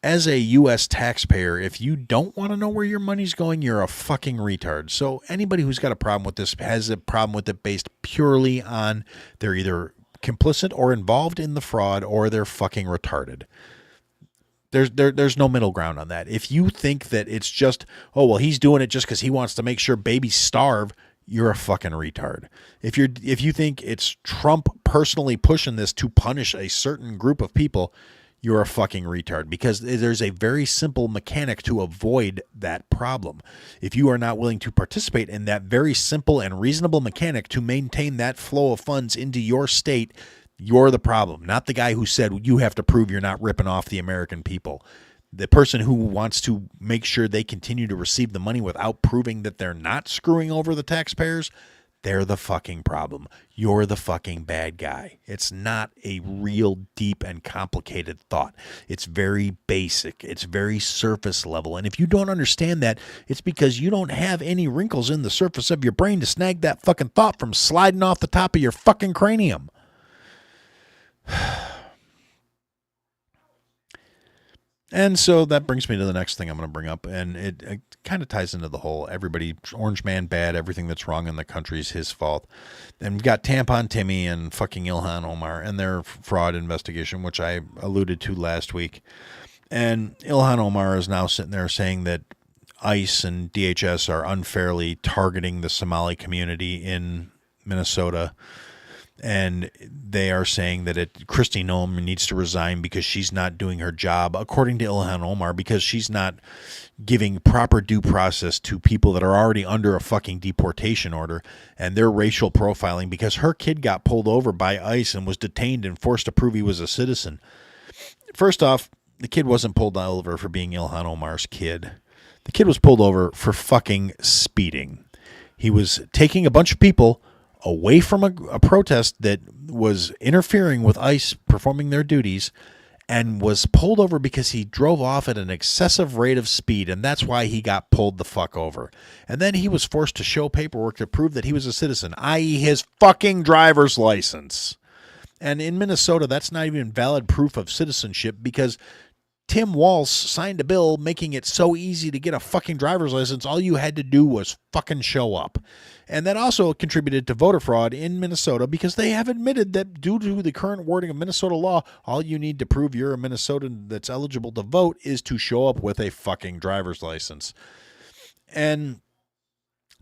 As a U.S. taxpayer, if you don't want to know where your money's going, you're a fucking retard. So anybody who's got a problem with this has a problem with it based purely on they're either complicit or involved in the fraud or they're fucking retarded. There's no middle ground on that. If you think that it's just, oh, well, he's doing it just because he wants to make sure babies starve, you're a fucking retard. If you think it's Trump personally pushing this to punish a certain group of people, you're a fucking retard because there's a very simple mechanic to avoid that problem. If you are not willing to participate in that very simple and reasonable mechanic to maintain that flow of funds into your state, you're the problem, not the guy who said you have to prove you're not ripping off the American people. The person who wants to make sure they continue to receive the money without proving that they're not screwing over the taxpayers, they're the fucking problem. You're the fucking bad guy. It's not a real deep and complicated thought. It's very basic. It's very surface level. And if you don't understand that, it's because you don't have any wrinkles in the surface of your brain to snag that fucking thought from sliding off the top of your fucking cranium. And so that brings me to the next thing I'm going to bring up, and it kind of ties into the whole everybody, Orange Man bad, everything that's wrong in the country is his fault. And we've got Tampon Timmy and fucking Ilhan Omar and their fraud investigation, which I alluded to last week. And Ilhan Omar is now sitting there saying that ICE and DHS are unfairly targeting the Somali community in Minnesota. And they are saying that Kristi Noem needs to resign because she's not doing her job, according to Ilhan Omar, because she's not giving proper due process to people that are already under a fucking deportation order, and they're racial profiling because her kid got pulled over by ICE and was detained and forced to prove he was a citizen. First off, the kid wasn't pulled over for being Ilhan Omar's kid. The kid was pulled over for fucking speeding. He was taking a bunch of people away from a protest that was interfering with ICE performing their duties, and was pulled over because he drove off at an excessive rate of speed, and that's why he got pulled the fuck over. And then he was forced to show paperwork to prove that he was a citizen, i.e. his fucking driver's license. And in Minnesota, that's not even valid proof of citizenship because Tim Walz signed a bill making it so easy to get a fucking driver's license. All you had to do was fucking show up. And that also contributed to voter fraud in Minnesota because they have admitted that due to the current wording of Minnesota law, all you need to prove you're a Minnesotan that's eligible to vote is to show up with a fucking driver's license. And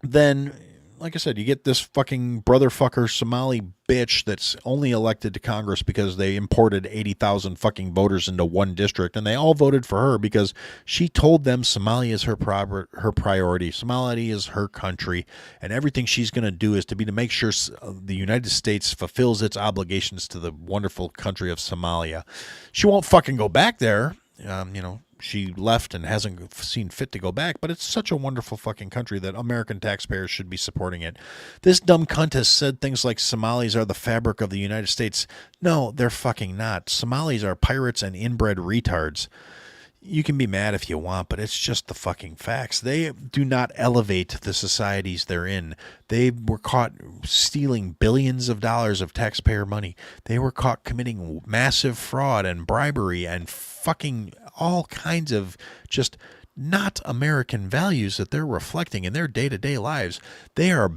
then, like I said, you get this fucking brotherfucker Somali bitch that's only elected to Congress because they imported 80,000 fucking voters into one district, and they all voted for her because she told them Somalia is her priority. Somalia is her country, and everything she's going to do is to make sure the United States fulfills its obligations to the wonderful country of Somalia. She won't fucking go back there, She left and hasn't seen fit to go back, but it's such a wonderful fucking country that American taxpayers should be supporting it. This dumb cunt has said things like Somalis are the fabric of the United States. No, they're fucking not. Somalis are pirates and inbred retards. You can be mad if you want, but it's just the fucking facts. They do not elevate the societies they're in. They were caught stealing billions of dollars of taxpayer money. They were caught committing massive fraud and bribery and fucking all kinds of just not American values that they're reflecting in their day-to-day lives. They are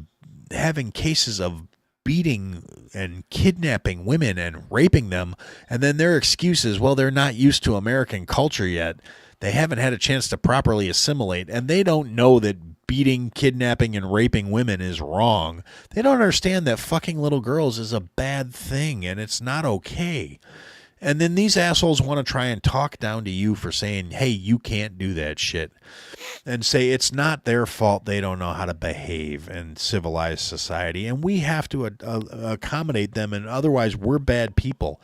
having cases of beating and kidnapping women and raping them, and then their excuse is, well, they're not used to American culture yet. They haven't had a chance to properly assimilate, and they don't know that beating, kidnapping, and raping women is wrong. They don't understand that fucking little girls is a bad thing, and it's not okay. And then these assholes want to try and talk down to you for saying, hey, you can't do that shit. And say it's not their fault they don't know how to behave in civilized society. And we have to accommodate them, and otherwise we're bad people.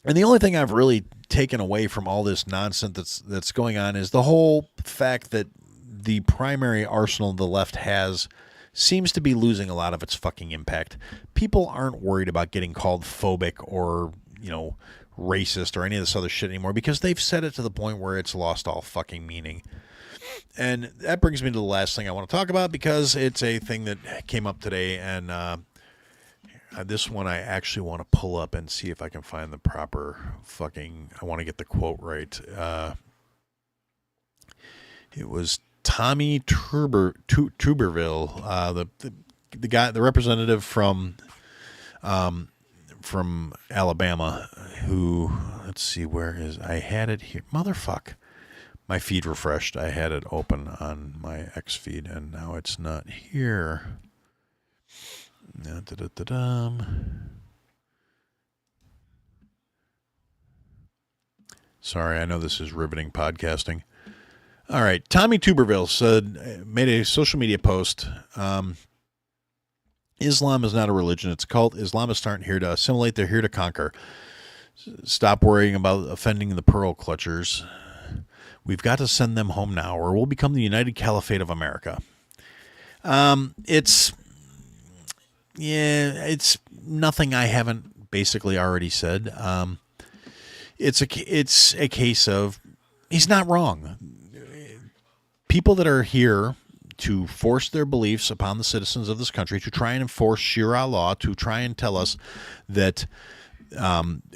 And the only thing I've really taken away from all this nonsense that's going on is the whole fact that the primary arsenal the left has seems to be losing a lot of its fucking impact. People aren't worried about getting called phobic or racist or any of this other shit anymore because they've said it to the point where it's lost all fucking meaning. And that brings me to the last thing I want to talk about because it's a thing that came up today, and this one I actually want to pull up and see if I can find the proper fucking, I want to get the quote right. It was Tommy Tuberville, the guy, the representative from Alabama, who, let's see, where is, I had it here, motherfuck, my feed refreshed, I had it open on my X feed, and now it's not here. Sorry, I know this is riveting podcasting. All right, Tommy Tuberville made a social media post. Islam is not a religion, it's a cult. Islamists aren't here to assimilate, they're here to conquer. Stop worrying about offending the pearl clutchers. We've got to send them home now, or we'll become the United Caliphate of America. It's nothing I haven't basically already said. It's a case of, he's not wrong. People that are here to force their beliefs upon the citizens of this country, to try and enforce Sharia law, to try and tell us that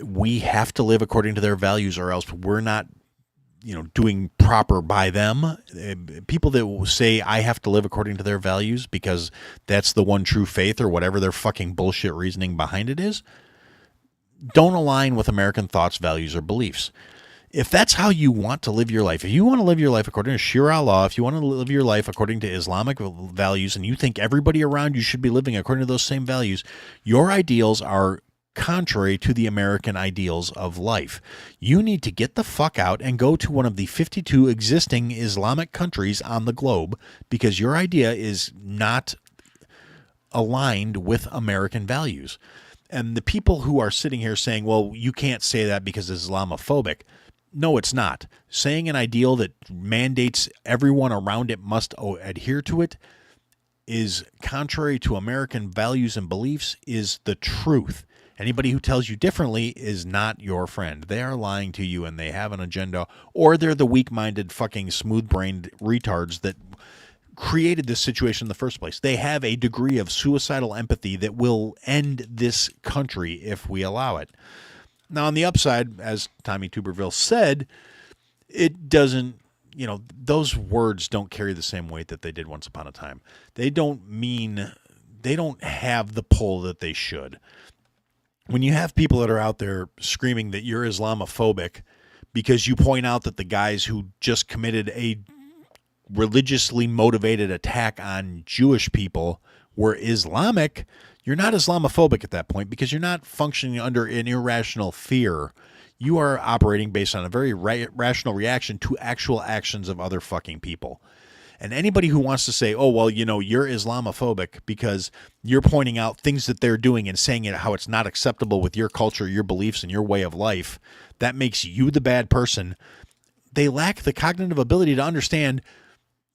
we have to live according to their values or else we're not, doing proper by them. People that will say I have to live according to their values because that's the one true faith or whatever their fucking bullshit reasoning behind it is, don't align with American thoughts, values, or beliefs. If that's how you want to live your life, if you want to live your life according to Sharia law, if you want to live your life according to Islamic values, and you think everybody around you should be living according to those same values, your ideals are contrary to the American ideals of life. You need to get the fuck out and go to one of the 52 existing Islamic countries on the globe because your idea is not aligned with American values. And the people who are sitting here saying, well, you can't say that because it's Islamophobic. No, it's not. Saying an ideal that mandates everyone around it must adhere to it is contrary to American values and beliefs, is the truth. Anybody who tells you differently is not your friend. They are lying to you and they have an agenda, or they're the weak-minded fucking smooth-brained retards that created this situation in the first place. They have a degree of suicidal empathy that will end this country if we allow it. Now, on the upside, as Tommy Tuberville said, it doesn't, those words don't carry the same weight that they did once upon a time. They don't have the pull that they should. When you have people that are out there screaming that you're Islamophobic because you point out that the guys who just committed a religiously motivated attack on Jewish people were Islamic, you're not Islamophobic at that point because you're not functioning under an irrational fear. You are operating based on a very rational reaction to actual actions of other fucking people. And anybody who wants to say, oh, well, you're Islamophobic because you're pointing out things that they're doing and saying how it's not acceptable with your culture, your beliefs, and your way of life, that makes you the bad person. They lack the cognitive ability to understand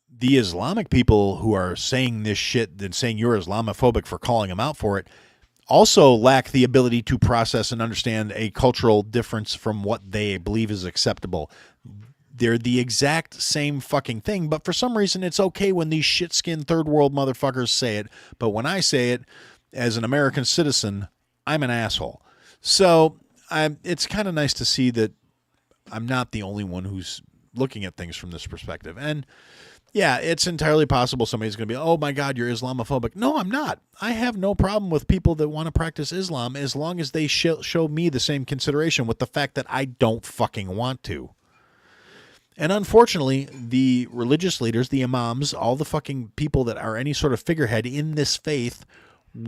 the Islamic people who are saying this shit and saying you're Islamophobic for calling them out for it also lack the ability to process and understand a cultural difference from what they believe is acceptable. They're the exact same fucking thing, but for some reason it's okay when these shit-skinned third world motherfuckers say it, but when I say it as an American citizen, I'm an asshole. So it's kind of nice to see that I'm not the only one who's looking at things from this perspective. And yeah, it's entirely possible somebody's going to be, oh my God, you're Islamophobic. No, I'm not. I have no problem with people that want to practice Islam as long as they show me the same consideration with the fact that I don't fucking want to. And unfortunately, the religious leaders, the imams, all the fucking people that are any sort of figurehead in this faith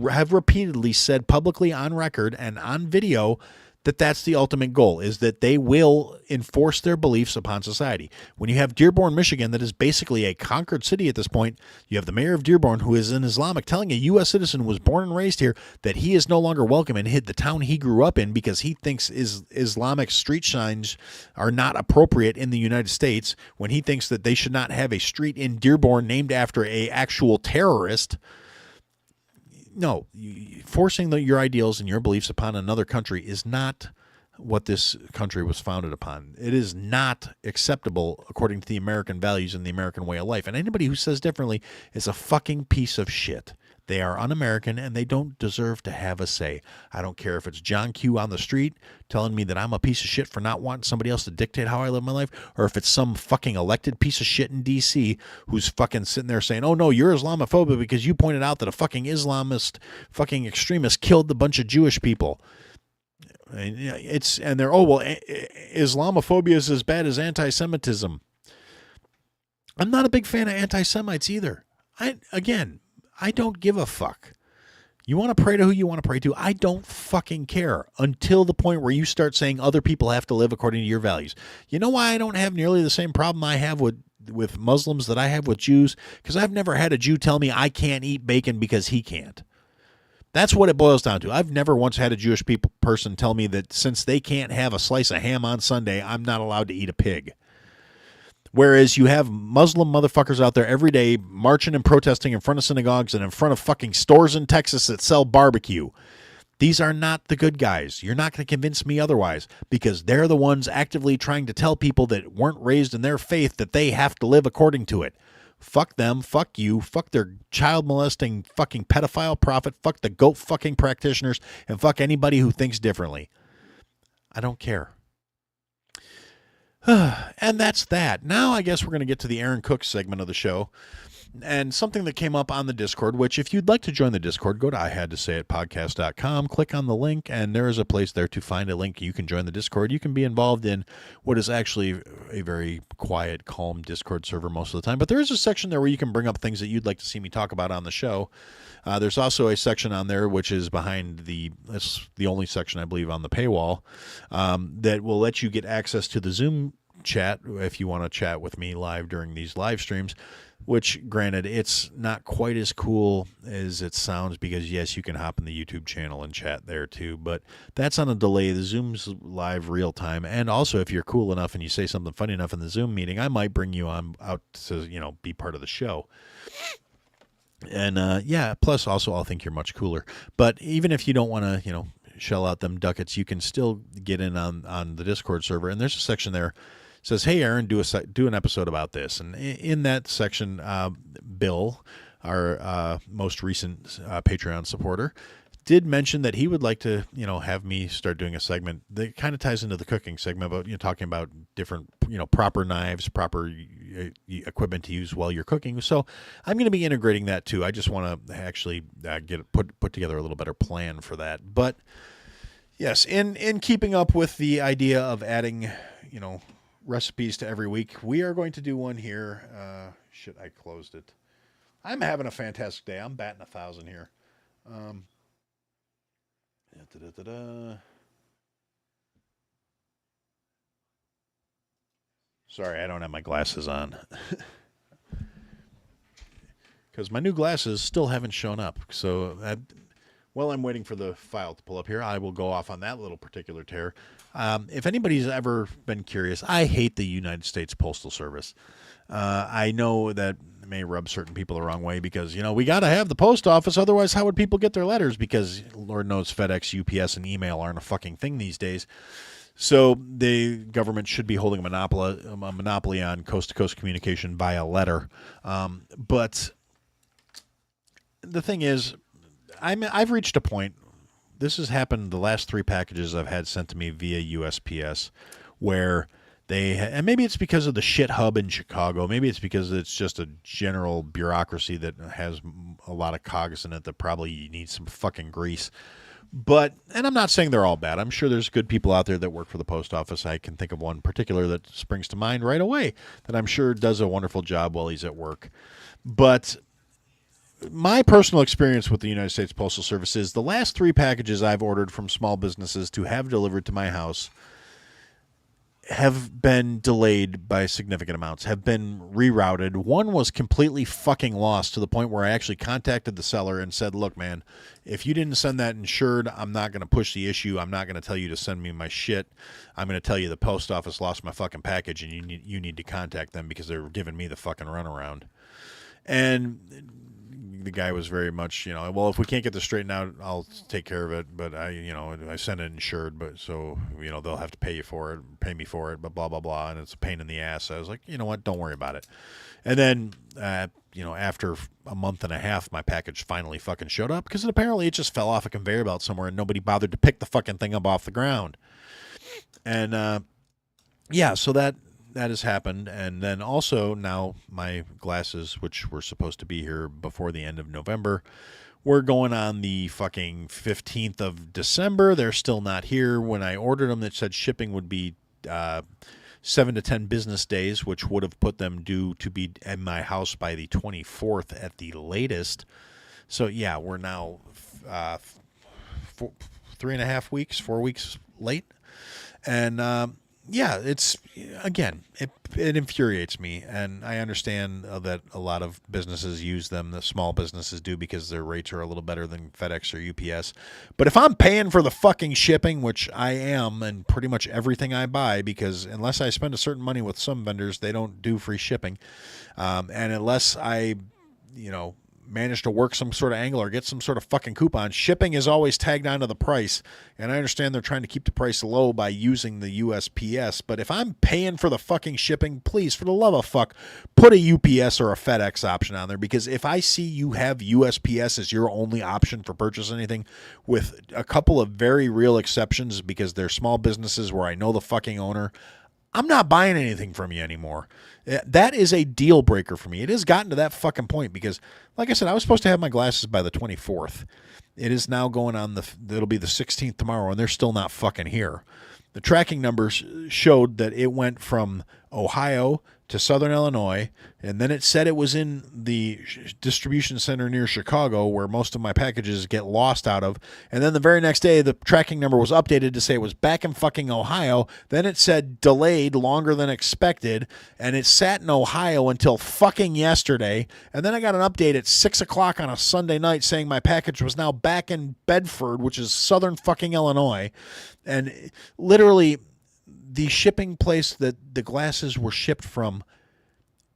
have repeatedly said publicly on record and on video that that's the ultimate goal, is that they will enforce their beliefs upon society. When you have Dearborn, Michigan, that is basically a conquered city at this point, you have the mayor of Dearborn, who is an Islamic, telling a U.S. citizen who was born and raised here that he is no longer welcome in the town he grew up in because he thinks Islamic street signs are not appropriate in the United States, when he thinks that they should not have a street in Dearborn named after a actual terrorist. No, forcing your ideals and your beliefs upon another country is not what this country was founded upon. It is not acceptable according to the American values and the American way of life. And anybody who says differently is a fucking piece of shit. They are un-American and they don't deserve to have a say. I don't care if it's John Q on the street telling me that I'm a piece of shit for not wanting somebody else to dictate how I live my life, or if it's some fucking elected piece of shit in D.C. who's fucking sitting there saying, oh no, you're Islamophobic because you pointed out that a fucking Islamist fucking extremist killed a bunch of Jewish people. And they're, oh well, Islamophobia is as bad as anti-Semitism. I'm not a big fan of anti-Semites either. I don't give a fuck. You want to pray to who you want to pray to. I don't fucking care until the point where you start saying other people have to live according to your values. You know why I don't have nearly the same problem I have with Muslims that I have with Jews? Because I've never had a Jew tell me I can't eat bacon because he can't. That's what it boils down to. I've never once had a Jewish person tell me that since they can't have a slice of ham on Sunday, I'm not allowed to eat a pig. Whereas you have Muslim motherfuckers out there every day marching and protesting in front of synagogues and in front of fucking stores in Texas that sell barbecue. These are not the good guys. You're not going to convince me otherwise, because they're the ones actively trying to tell people that weren't raised in their faith that they have to live according to it. Fuck them, fuck you, fuck their child molesting fucking pedophile prophet, fuck the goat fucking practitioners, and fuck anybody who thinks differently. I don't care. And that's that. Now I guess we're going to get to the Aaron Cook segment of the show. And something that came up on the Discord, which if you'd like to join the Discord, go to ihadtosayitpodcast.com, click on the link, and there is a place there to find a link. You can join the Discord. You can be involved in what is actually a very quiet, calm Discord server most of the time. But there is a section there where you can bring up things that you'd like to see me talk about on the show. There's also a section on there which is behind it's the only section I believe on the paywall, that will let you get access to the Zoom chat if you want to chat with me live during these live streams. which, granted, it's not quite as cool as it sounds because, yes, you can hop in the YouTube channel and chat there too, but that's on a delay. The Zoom's live real time, and also if you're cool enough and you say something funny enough in the Zoom meeting, I might bring you on out to, be part of the show. And, plus also I'll think you're much cooler. But even if you don't want to, shell out them ducats, you can still get in on the Discord server, and there's a section there says, "Hey, Aaron, do an episode about this." And in that section, Bill, our most recent Patreon supporter, did mention that he would like to, have me start doing a segment that kind of ties into the cooking segment about, talking about different, proper knives, proper equipment to use while you're cooking. So I'm going to be integrating that too. I just want to actually put together a little better plan for that. But yes, in keeping up with the idea of adding, recipes to every week, we are going to do one here. Shit, I closed it. I'm having a fantastic day. I'm batting 1,000 here. Sorry, I don't have my glasses on. Because my new glasses still haven't shown up. So while I'm waiting for the file to pull up here, I will go off on that little particular tear. If anybody's ever been curious, I hate the United States Postal Service. I know that may rub certain people the wrong way because, we got to have the post office. Otherwise, how would people get their letters? Because Lord knows FedEx, UPS, and email aren't a fucking thing these days. So the government should be holding a monopoly on coast-to-coast communication via letter. But the thing is, I've reached a point. This has happened the last 3 packages I've had sent to me via USPS where and maybe it's because of the shit hub in Chicago. Maybe it's because it's just a general bureaucracy that has a lot of cogs in it that probably needs some fucking grease. And I'm not saying they're all bad. I'm sure there's good people out there that work for the post office. I can think of one particular that springs to mind right away that I'm sure does a wonderful job while he's at work. But my personal experience with the United States Postal Service is the last 3 packages I've ordered from small businesses to have delivered to my house have been delayed by significant amounts, have been rerouted. One was completely fucking lost to the point where I actually contacted the seller and said, "Look, man, if you didn't send that insured, I'm not going to push the issue. I'm not going to tell you to send me my shit. I'm going to tell you the post office lost my fucking package and you need to contact them because they're giving me the fucking runaround." And the guy was very much, well, if we can't get this straightened out, I'll take care of it. But I sent it insured, but so, they'll have to pay me for it, but blah, blah, blah. And it's a pain in the ass. I was like, you know what? Don't worry about it. And then, after a month and a half, my package finally fucking showed up because apparently it just fell off a conveyor belt somewhere and nobody bothered to pick the fucking thing up off the ground. And, so that has happened. And then also now my glasses, which were supposed to be here before the end of November, we're going on the fucking 15th of December. They're still not here. When I ordered them, it said shipping would be 7 to 10 business days, which would have put them due to be at my house by the 24th at the latest. So yeah, we're now 3.5 weeks, 4 weeks late. And, it's, again, it infuriates me, and I understand that a lot of businesses use them, the small businesses do, because their rates are a little better than FedEx or UPS. But if I'm paying for the fucking shipping, which I am, and pretty much everything I buy, because unless I spend a certain money with some vendors, they don't do free shipping, and unless I, manage to work some sort of angle or get some sort of fucking coupon, shipping is always tagged onto the price. And I understand they're trying to keep the price low by using the USPS, but if I'm paying for the fucking shipping, please, for the love of fuck, put a UPS or a FedEx option on there, because if I see you have USPS as your only option for purchasing anything, with a couple of very real exceptions because they're small businesses where I know the fucking owner, I'm not buying anything from you anymore. That is a deal breaker for me. It has gotten to that fucking point because, like I said, I was supposed to have my glasses by the 24th. It is now going on it'll be the 16th tomorrow, and they're still not fucking here. The tracking numbers showed that it went from Ohio to southern Illinois, and then it said it was in the distribution center near Chicago where most of my packages get lost out of. And then the very next day, the tracking number was updated to say it was back in fucking Ohio. Then it said delayed longer than expected, and it sat in Ohio until fucking yesterday. And then I got an update at 6 o'clock on a Sunday night saying my package was now back in Bedford, which is southern fucking Illinois. And literally, the shipping place that the glasses were shipped from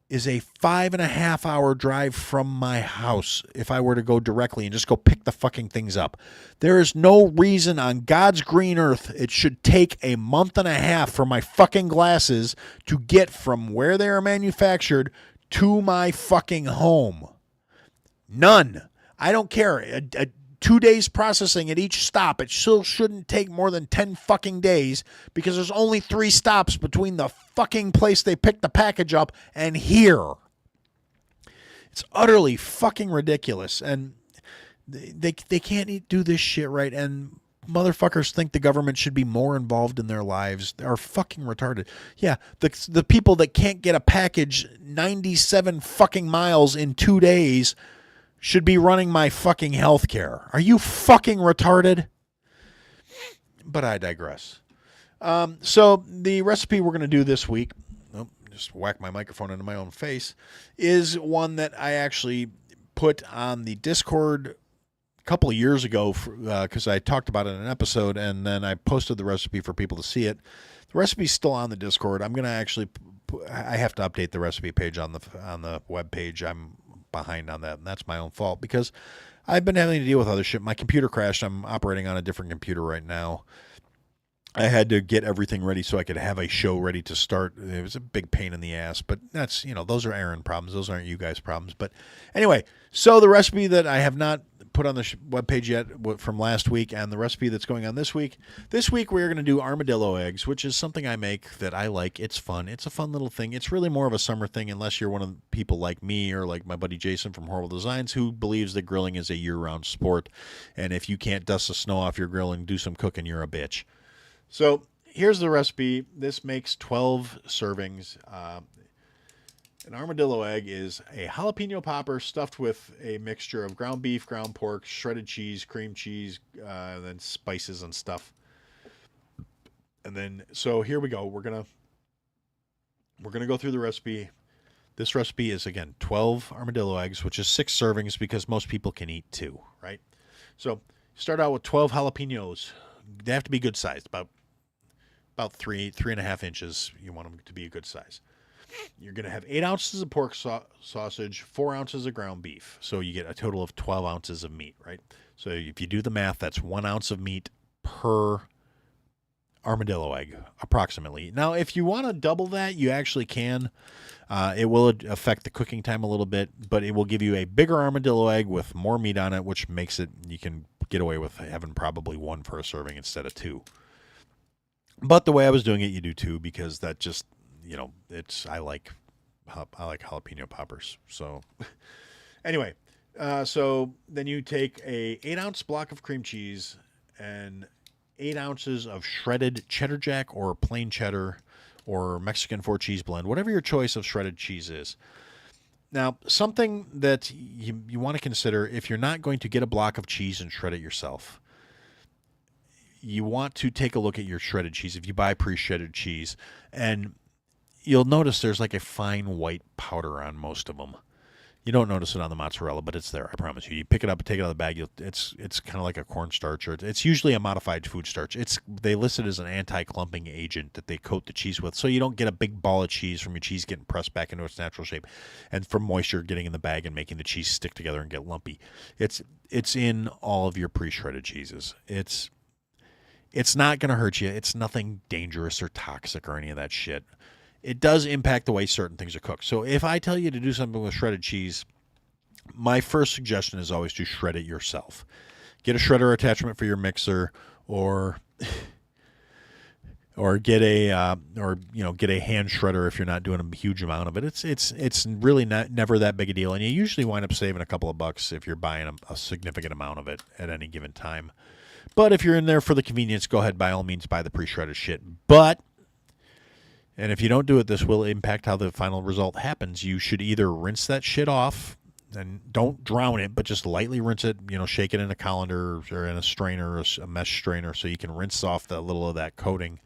is a 5.5 hour drive from my house if I were to go directly and just go pick the fucking things up. There is no reason on God's green earth it should take a month and a half for my fucking glasses to get from where they are manufactured to my fucking home. None. I don't care. 2 days processing at each stop. It still shouldn't take more than 10 fucking days because there's only 3 stops between the fucking place they picked the package up and here. It's utterly fucking ridiculous. And they can't do this shit right. And motherfuckers think the government should be more involved in their lives. They are fucking retarded. Yeah, the people that can't get a package 97 fucking miles in 2 days should be running my fucking health care. Are you fucking retarded? But I digress. So the recipe we're going to do this week, just whack my microphone into my own face, is one that I actually put on the Discord a couple of years ago because I talked about it in an episode, and then I posted the recipe for people to see it. The recipe's still on the Discord. I'm going to actually, I have to update the recipe page on the web page. I'm behind on that, and that's my own fault because I've been having to deal with other shit. My computer crashed. I'm operating on a different computer right now. I had to get everything ready so I could have a show ready to start. It was a big pain in the ass, but that's, those are Aaron problems. Those aren't you guys' problems. But anyway, so the recipe that I have not put on the webpage yet from last week and the recipe that's going on this week we're going to do armadillo eggs, which is something I make that I like. It's fun. It's a fun little thing. It's really more of a summer thing unless you're one of the people like me or like my buddy Jason from Horrible Designs who believes that grilling is a year-round sport, and if you can't dust the snow off your grill and do some cooking, you're a bitch. So here's the recipe. This makes 12 servings. An armadillo egg is a jalapeno popper stuffed with a mixture of ground beef, ground pork, shredded cheese, cream cheese, and then spices and stuff. And then, so here we go. We're gonna go through the recipe. This recipe is, again, 12 armadillo eggs, which is 6 servings because most people can eat 2, right? So start out with 12 jalapenos. They have to be good sized, about 3.5 inches. You want them to be a good size. You're going to have 8 ounces of pork sausage, 4 ounces of ground beef. So you get a total of 12 ounces of meat, right? So if you do the math, that's 1 ounce of meat per armadillo egg, approximately. Now, if you want to double that, you actually can. It will affect the cooking time a little bit, but it will give you a bigger armadillo egg with more meat on it, which makes it, you can get away with having probably 1 for a serving instead of 2. But the way I was doing it, you do 2 because that just, I like jalapeno poppers. So anyway, so then you take a 8-ounce block of cream cheese and 8 ounces of shredded cheddar jack or plain cheddar or Mexican 4 cheese blend, whatever your choice of shredded cheese is. Now, something that you want to consider if you're not going to get a block of cheese and shred it yourself, you want to take a look at your shredded cheese if you buy pre-shredded cheese, and you'll notice there's like a fine white powder on most of them. You don't notice it on the mozzarella, but it's there, I promise you. You pick it up and take it out of the bag. It's kind of like a cornstarch, or it's usually a modified food starch. They list it as an anti-clumping agent that they coat the cheese with, so you don't get a big ball of cheese from your cheese getting pressed back into its natural shape, and from moisture getting in the bag and making the cheese stick together and get lumpy. It's in all of your pre-shredded cheeses. It's not going to hurt you. It's nothing dangerous or toxic or any of that shit. It does impact the way certain things are cooked. So if I tell you to do something with shredded cheese, my first suggestion is always to shred it yourself. Get a shredder attachment for your mixer, or get a hand shredder if you're not doing a huge amount of it. It's really never that big a deal, and you usually wind up saving a couple of bucks if you're buying a significant amount of it at any given time. But if you're in there for the convenience, go ahead, by all means, buy the pre-shredded shit. But And if you don't do it, this will impact how the final result happens. You should either rinse that shit off and don't drown it, but just lightly rinse it, shake it in a colander or in a strainer, or a mesh strainer, so you can rinse off a little of that coating,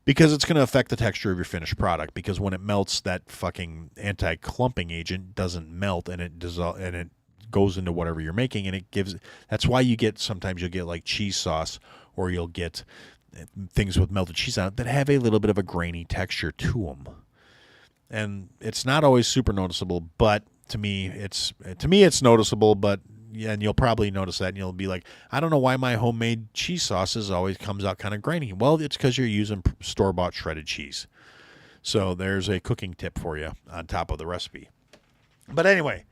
because it's going to affect the texture of your finished product. Because when it melts, that fucking anti-clumping agent doesn't melt, and it goes into whatever you're making, and that's why sometimes you'll get like cheese sauce, or you'll get things with melted cheese on it that have a little bit of a grainy texture to them. And it's not always super noticeable, but to me it's noticeable. But yeah, and you'll probably notice that, and you'll be like, I don't know why my homemade cheese sauces always comes out kind of grainy. Well, it's because you're using store-bought shredded cheese. So there's a cooking tip for you on top of the recipe. But anyway,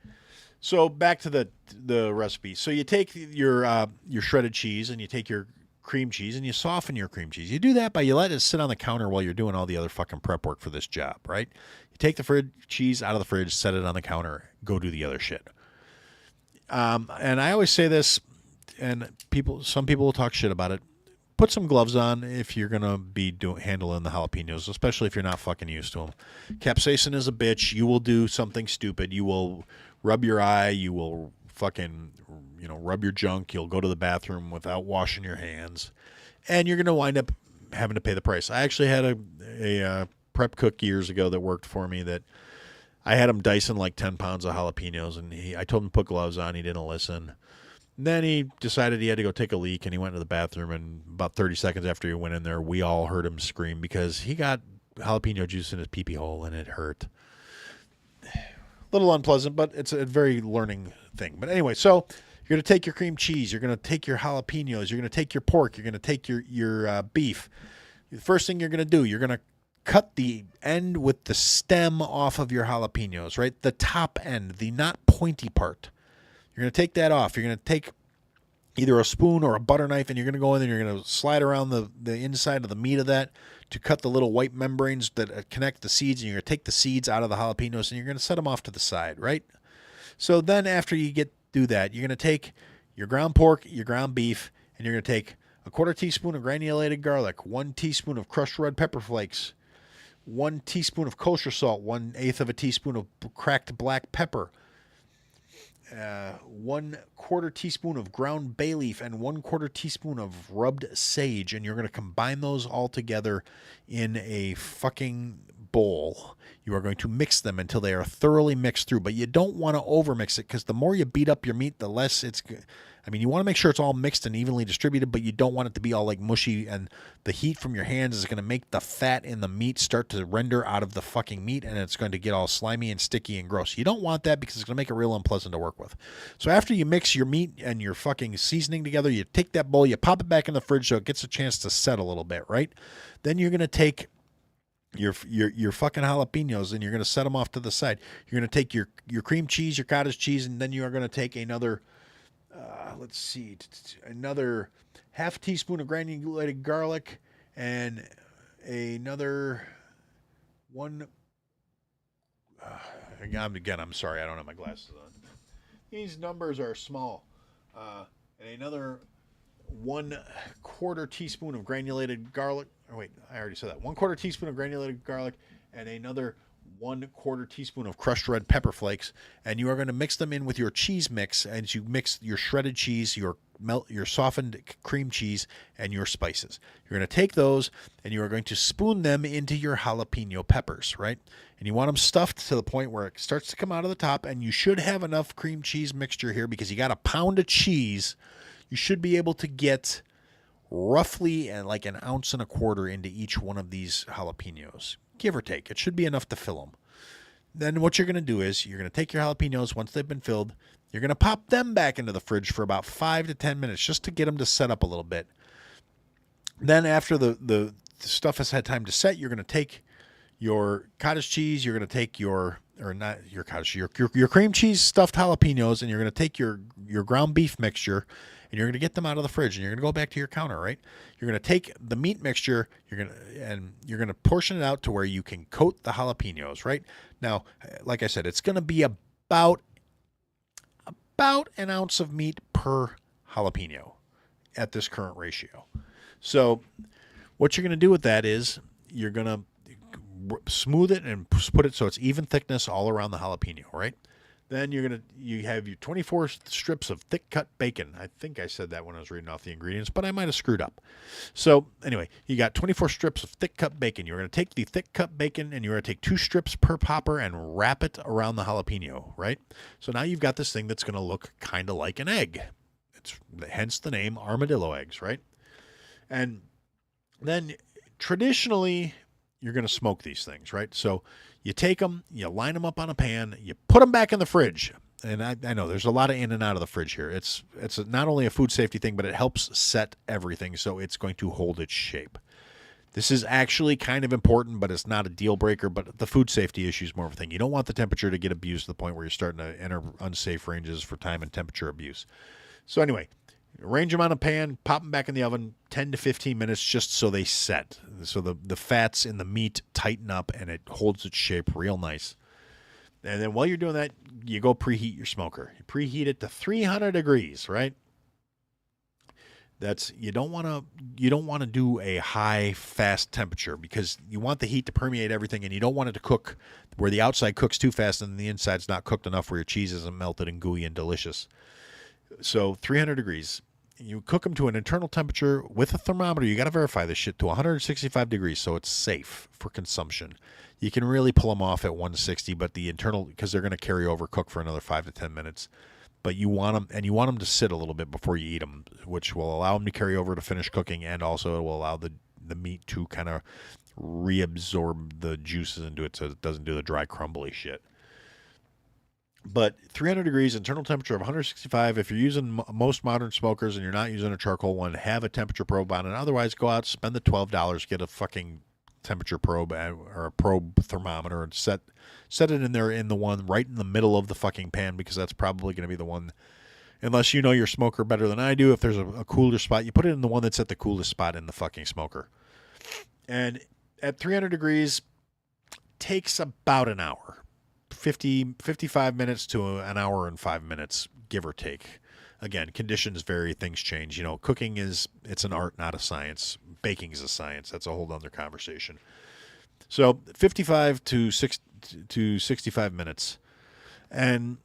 so back to the recipe. So you take your shredded cheese, and you take your cream cheese, and you soften your cream cheese. You do that by you let it sit on the counter while you're doing all the other fucking prep work for this job, right? You take the cheese out of the fridge, set it on the counter, go do the other shit. And I always say this, and some people will talk shit about it. Put some gloves on if you're gonna be handling the jalapenos, especially if you're not fucking used to them. Capsaicin is a bitch. You will do something stupid. You will rub your eye. You will fucking rub your junk. You'll go to the bathroom without washing your hands, and you're gonna wind up having to pay the price. I actually had a prep cook years ago that worked for me that I had him dicing like 10 pounds of jalapenos, and I told him to put gloves on. He didn't listen. And then he decided he had to go take a leak, and he went to the bathroom, and about 30 seconds after he went in there, we all heard him scream because he got jalapeno juice in his pee-pee hole, and it hurt. A little unpleasant, but it's a very learning thing. But anyway, so you're going to take your cream cheese. You're going to take your jalapenos. You're going to take your pork. You're going to take your beef. The first thing you're going to do, you're going to cut the end with the stem off of your jalapenos, right? The top end, the not pointy part. You're going to take that off. You're going to take either a spoon or a butter knife, and you're going to go in there, and you're going to slide around the inside of the meat of that to cut the little white membranes that connect the seeds, and you're going to take the seeds out of the jalapenos, and you're going to set them off to the side, right? So then after you do that, you're going to take your ground pork, your ground beef, and you're going to take a 1/4 teaspoon of granulated garlic, 1 teaspoon of crushed red pepper flakes, 1 teaspoon of kosher salt, 1/8 of a teaspoon of cracked black pepper, 1/4 teaspoon of ground bay leaf, and 1/4 teaspoon of rubbed sage. And you're going to combine those all together in a fucking bowl. You are going to mix them until they are thoroughly mixed through, but you don't want to overmix it, because the more you beat up your meat, the less it's good. I mean, you want to make sure it's all mixed and evenly distributed, but you don't want it to be all like mushy, and the heat from your hands is going to make the fat in the meat start to render out of the fucking meat, and it's going to get all slimy and sticky and gross. You don't want that, because it's going to make it real unpleasant to work with. So after you mix your meat and your fucking seasoning together, you take that bowl, you pop it back in the fridge so it gets a chance to set a little bit, right? Then you're going to take your fucking jalapenos, and you're going to set them off to the side. You're going to take your cream cheese, your cottage cheese, and then you are going to take another another 1/2 teaspoon of granulated garlic, and another one. Again, I'm sorry, I don't have my glasses on. These numbers are small. And another 1/4 teaspoon of granulated garlic. Oh wait, I already said that. 1/4 teaspoon of granulated garlic, and another 1/4 teaspoon of crushed red pepper flakes, and you are going to mix them in with your cheese mix, and you mix your shredded cheese, your softened cream cheese, and your spices. You're going to take those, and you are going to spoon them into your jalapeno peppers, right? And you want them stuffed to the point where it starts to come out of the top, and you should have enough cream cheese mixture here, because you got a pound of cheese. You should be able to get roughly like 1.25 ounces into each one of these jalapenos, give or take. It should be enough to fill them. Then what you're going to do is you're going to take your jalapenos, once they've been filled, you're going to pop them back into the fridge for about 5 to 10 minutes just to get them to set up a little bit. Then after the stuff has had time to set, you're going to take your cottage cheese, you're going to take your cream cheese stuffed jalapenos, and you're going to take your ground beef mixture, and you're going to get them out of the fridge, and you're going to go back to your counter, right? You're going to take the meat mixture, you're going to portion it out to where you can coat the jalapenos, right? Now, like I said, it's going to be about 1 ounce of meat per jalapeno at this current ratio. So what you're going to do with that is you're going to smooth it and put it so it's even thickness all around the jalapeno, right? Then you have your 24 strips of thick cut bacon. I think I said that when I was reading off the ingredients, but I might have screwed up. So anyway, you got 24 strips of thick cut bacon. You're going to take the thick cut bacon and you're going to take 2 strips per popper and wrap it around the jalapeno, right? So now you've got this thing that's going to look kind of like an egg. It's hence the name armadillo eggs, right? And then traditionally, you're going to smoke these things, right? So you take them, you line them up on a pan, you put them back in the fridge. And I know there's a lot of in and out of the fridge here. It's not only a food safety thing, but it helps set everything so it's going to hold its shape. This is actually kind of important, but it's not a deal breaker. But the food safety issue is more of a thing. You don't want the temperature to get abused to the point where you're starting to enter unsafe ranges for time and temperature abuse. So anyway, arrange them on a pan, pop them back in the oven 10 to 15 minutes just so they set. So the fats in the meat tighten up and it holds its shape real nice. And then while you're doing that, you go preheat your smoker. You preheat it to 300 degrees, right? You don't want to do a high fast temperature because you want the heat to permeate everything and you don't want it to cook where the outside cooks too fast and the inside's not cooked enough where your cheese isn't melted and gooey and delicious. So 300 degrees. You cook them to an internal temperature with a thermometer. You got to verify this shit to 165 degrees so it's safe for consumption. You can really pull them off at 160, but the internal, because they're going to carry over, cook for another 5 to 10 minutes. But you want them to sit a little bit before you eat them, which will allow them to carry over to finish cooking, and also it will allow the meat to kind of reabsorb the juices into it so it doesn't do the dry crumbly shit. But 300 degrees, internal temperature of 165. If you're using most modern smokers and you're not using a charcoal one, have a temperature probe on it. Otherwise, go out, spend the $12, get a fucking temperature probe or a probe thermometer and set it in there in the one right in the middle of the fucking pan because that's probably going to be the one. Unless you know your smoker better than I do, if there's a cooler spot, you put it in the one that's at the coolest spot in the fucking smoker. And at 300 degrees, takes about an hour. 55 minutes to an hour and 5 minutes, give or take. Again, conditions vary, things change. You know, cooking it's an art, not a science. Baking is a science. That's a whole other conversation. So 55 to 65 minutes. And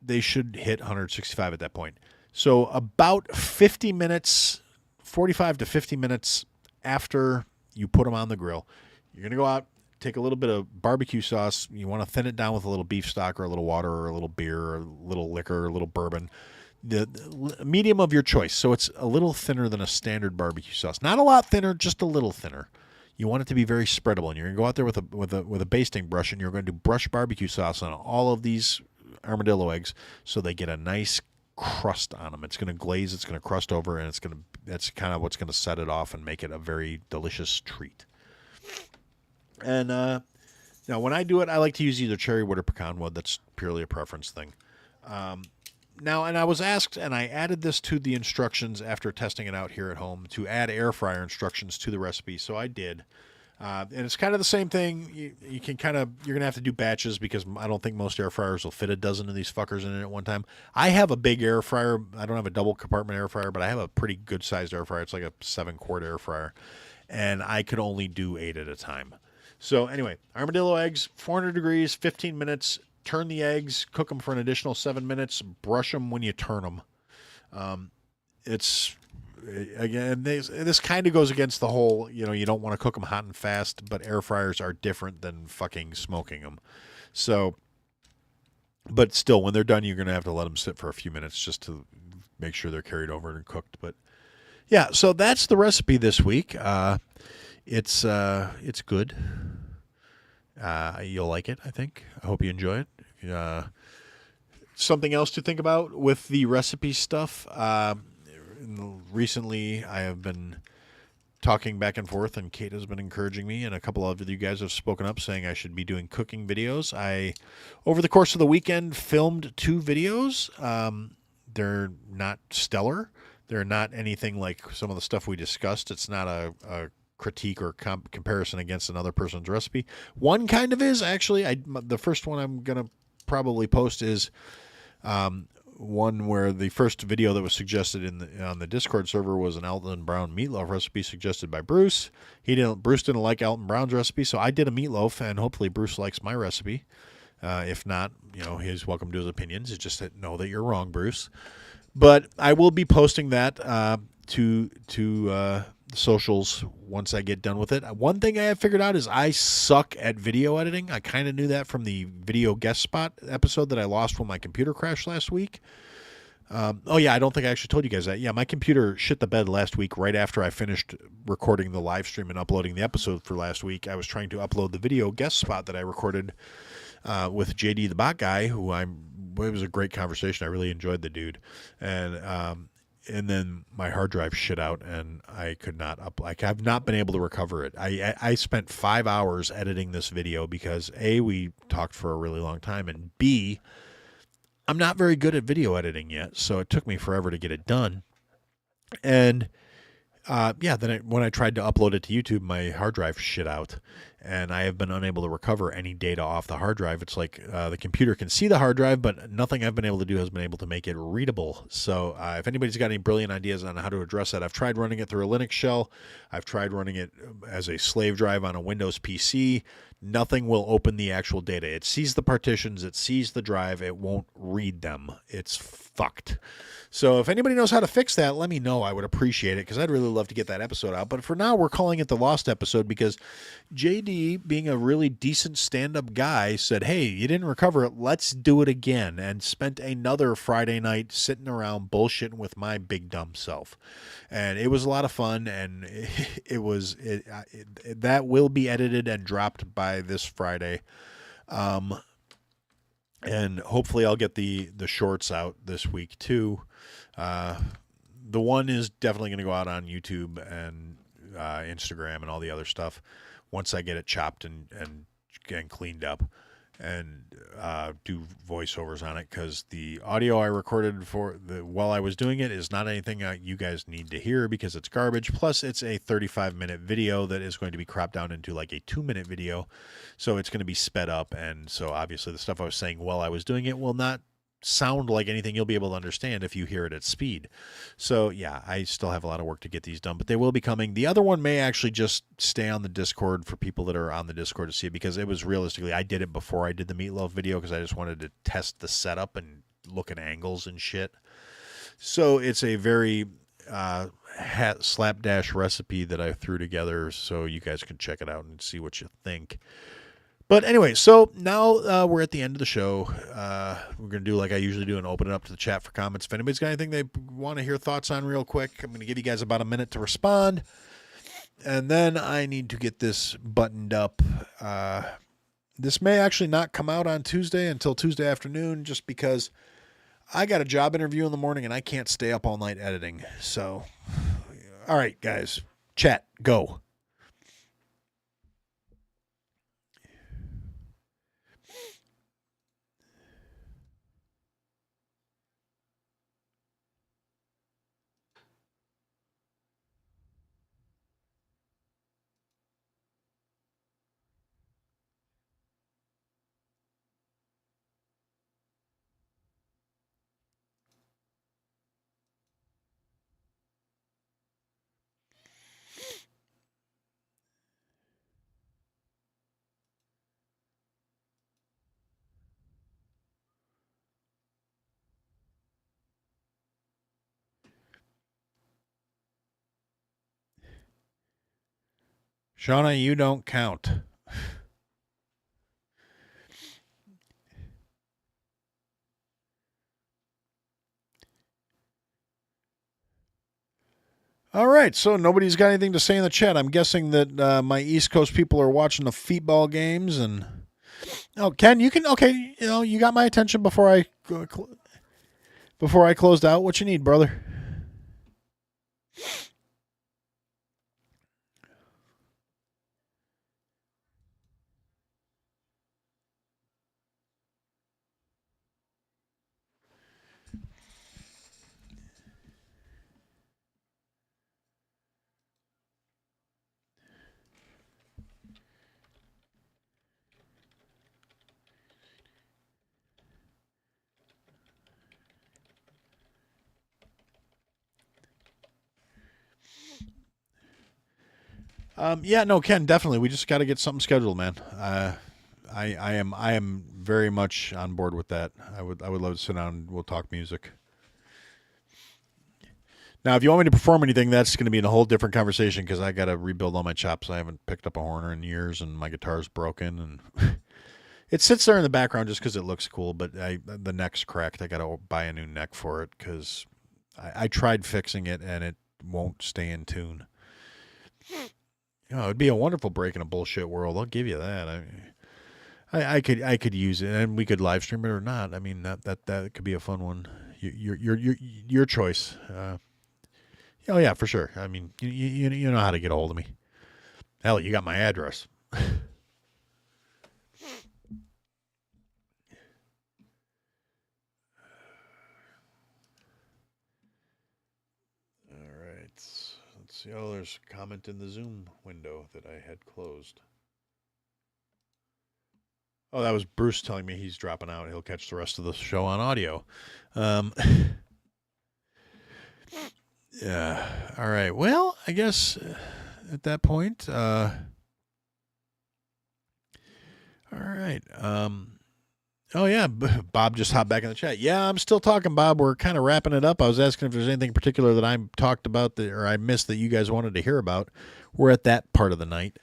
they should hit 165 at that point. So about 50 minutes, 45 to 50 minutes after you put them on the grill, you're going to go out, take a little bit of barbecue sauce. You want to thin it down with a little beef stock or a little water or a little beer or a little liquor or a little bourbon. The medium of your choice. So it's a little thinner than a standard barbecue sauce. Not a lot thinner, just a little thinner. You want it to be very spreadable. And you're going to go out there with a basting brush and you're going to brush barbecue sauce on all of these armadillo eggs so they get a nice crust on them. It's going to glaze, it's going to crust over, and that's kind of what's going to set it off and make it a very delicious treat. And now when I do it, I like to use either cherry wood or pecan wood. That's purely a preference thing. Now, and I was asked, and I added this to the instructions after testing it out here at home, to add air fryer instructions to the recipe. So I did. And it's kind of the same thing. You're going to have to do batches because I don't think most air fryers will fit a dozen of these fuckers in it at one time. I have a big air fryer. I don't have a double compartment air fryer, but I have a pretty good sized air fryer. It's like a 7-quart air fryer. And I could only do 8 at a time. So anyway, armadillo eggs, 400 degrees, 15 minutes. Turn the eggs, cook them for an additional 7 minutes. Brush them when you turn them. This kind of goes against the whole, you don't want to cook them hot and fast, but air fryers are different than fucking smoking them. So, but still, when they're done, you're going to have to let them sit for a few minutes just to make sure they're carried over and cooked. But yeah, so that's the recipe this week. It's good. You'll like it, I think. I hope you enjoy it. Something else to think about with the recipe stuff. Recently, I have been talking back and forth, and Kate has been encouraging me, and a couple of you guys have spoken up saying I should be doing cooking videos. I, over the course of the weekend, filmed 2 videos. They're not stellar. They're not anything like some of the stuff we discussed. It's not a critique or comparison against another person's recipe. One kind of is, actually. The first one I'm going to probably post is one where the first video that was suggested on the Discord server was an Alton Brown meatloaf recipe suggested by Bruce. Bruce didn't like Alton Brown's recipe, so I did a meatloaf, and hopefully Bruce likes my recipe. If not, he's welcome to his opinions. It's just know that you're wrong, Bruce. But I will be posting that to the socials once I get done with it. One thing I have figured out is I suck at video editing. I kind of knew that from the video guest spot episode that I lost when my computer crashed last week. I don't think I actually told you guys that. Yeah, my computer shit the bed last week right after I finished recording the live stream and uploading the episode for last week. I was trying to upload the video guest spot that I recorded with JD the Bot Guy, it was a great conversation. I really enjoyed the dude. And then my hard drive shit out, and I could not I've not been able to recover it. I spent 5 hours editing this video because A, we talked for a really long time, and B, I'm not very good at video editing yet, so it took me forever to get it done. And then when I tried to upload it to YouTube, my hard drive shit out, and I have been unable to recover any data off the hard drive. It's like the computer can see the hard drive, but nothing I've been able to do has been able to make it readable. So if anybody's got any brilliant ideas on how to address that, I've tried running it through a Linux shell. I've tried running it as a slave drive on a Windows PC. Nothing will open the actual data. It sees the partitions. It sees the drive. It won't read them. It's fucked. So if anybody knows how to fix that, let me know. I would appreciate it because I'd really love to get that episode out. But for now, we're calling it the Lost episode because JD, being a really decent stand-up guy, said, hey, you didn't recover it. Let's do it again. And spent another Friday night sitting around bullshitting with my big dumb self. And it was a lot of fun. And that will be edited and dropped by this Friday. And hopefully I'll get the shorts out this week too. The one is definitely going to go out on YouTube and Instagram and all the other stuff once I get it chopped and cleaned up and do voiceovers on it, because the audio I recorded while I was doing it is not anything you guys need to hear because it's garbage. Plus, it's a 35-minute video that is going to be cropped down into like a 2-minute video, so it's going to be sped up. And so obviously the stuff I was saying while I was doing it will not sound like anything you'll be able to understand if you hear it at speed. So yeah, I still have a lot of work to get these done, but they will be coming. The other one may actually just stay on the Discord for people that are on the Discord to see it, because it was realistically, I did it before I did the meatloaf video because I just wanted to test the setup and look at angles and shit. So it's a very slapdash recipe that I threw together so you guys can check it out and see what you think. But anyway, so now we're at the end of the show. We're going to do like I usually do and open it up to the chat for comments. If anybody's got anything they want to hear thoughts on real quick, I'm going to give you guys about a minute to respond. And then I need to get this buttoned up. This may actually not come out on Tuesday until Tuesday afternoon, just because I got a job interview in the morning and I can't stay up all night editing. So, all right, guys, chat, go. Shauna, you don't count. All right, so nobody's got anything to say in the chat. I'm guessing that my East Coast people are watching the football games. And Ken, you can you got my attention before I closed out. What you need, brother? Yeah, no, Ken, definitely. We just got to get something scheduled, man. I am very much on board with that. I would love to sit down and we'll talk music. Now, if you want me to perform anything, that's going to be in a whole different conversation because I got to rebuild all my chops. I haven't picked up a horner in years, and my guitar's broken, and it sits there in the background just because it looks cool. But the neck's cracked. I got to buy a new neck for it because I tried fixing it and it won't stay in tune. It'd be a wonderful break in a bullshit world. I'll give you that. I could use it, and we could live stream it or not. I mean that could be a fun one. Your choice. Oh yeah, for sure. I mean, you know how to get a hold of me. Hell, you got my address. All right. Let's see. Oh, there's a comment in the Zoom window that I had closed. Oh, that was Bruce telling me he's dropping out. He'll catch the rest of the show on audio. Yeah. All right. Well, I guess at that point, all right. Oh yeah, Bob just hopped back in the chat. Yeah, I'm still talking, Bob. We're kind of wrapping it up. I was asking if there's anything in particular that I talked about or I missed that you guys wanted to hear about. We're at that part of the night,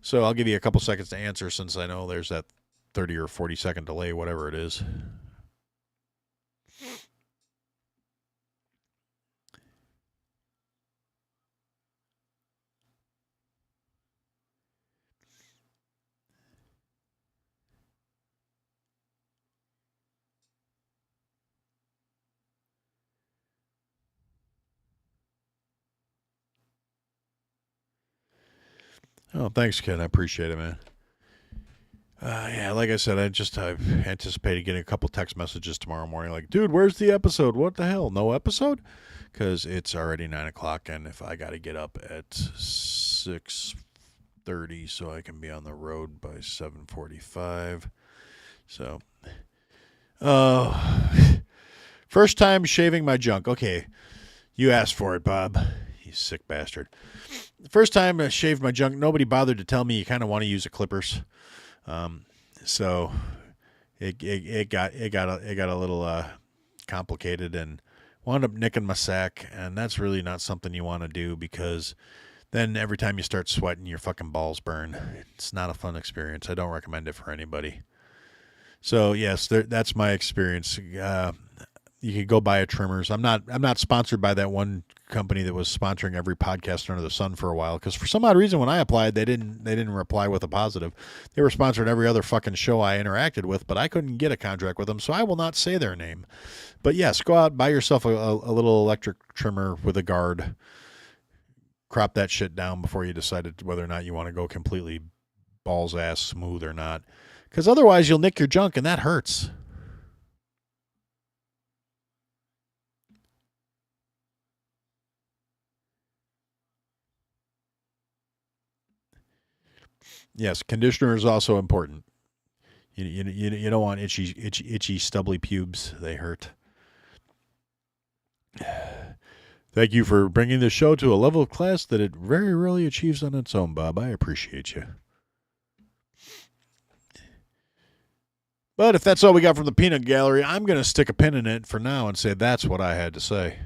so I'll give you a couple seconds to answer since I know there's that 30 or 40-second delay, whatever it is. Oh, thanks, Ken. I appreciate it, man. Yeah, like I said, I've anticipated getting a couple text messages tomorrow morning like, dude, where's the episode? What the hell? No episode? Because it's already 9 o'clock, and if I got to get up at 6:30 so I can be on the road by 7:45. So, first time shaving my junk. Okay, you asked for it, Bob. You sick bastard. The first time I shaved my junk, nobody bothered to tell me you kind of want to use the clippers. So it got a little complicated and wound up nicking my sack, and that's really not something you want to do because then every time you start sweating, your fucking balls burn. It's not a fun experience. I don't recommend it for anybody. So yes, that's my experience. You could go buy a trimmers. I'm not sponsored by that one company that was sponsoring every podcast under the sun for a while because for some odd reason when I applied they didn't reply with a positive. They were sponsoring every other fucking show I interacted with, but I couldn't get a contract with them, so I will not say their name. But yes, go out, buy yourself a little electric trimmer with a guard. Crop that shit down before you decide whether or not you want to go completely balls ass smooth or not, because otherwise you'll nick your junk and that hurts. Yes, conditioner is also important. You don't want itchy stubbly pubes. They hurt. Thank you for bringing the show to a level of class that it very rarely achieves on its own, Bob. I appreciate you. But if that's all we got from the peanut gallery, I'm going to stick a pin in it for now and say that's what I had to say.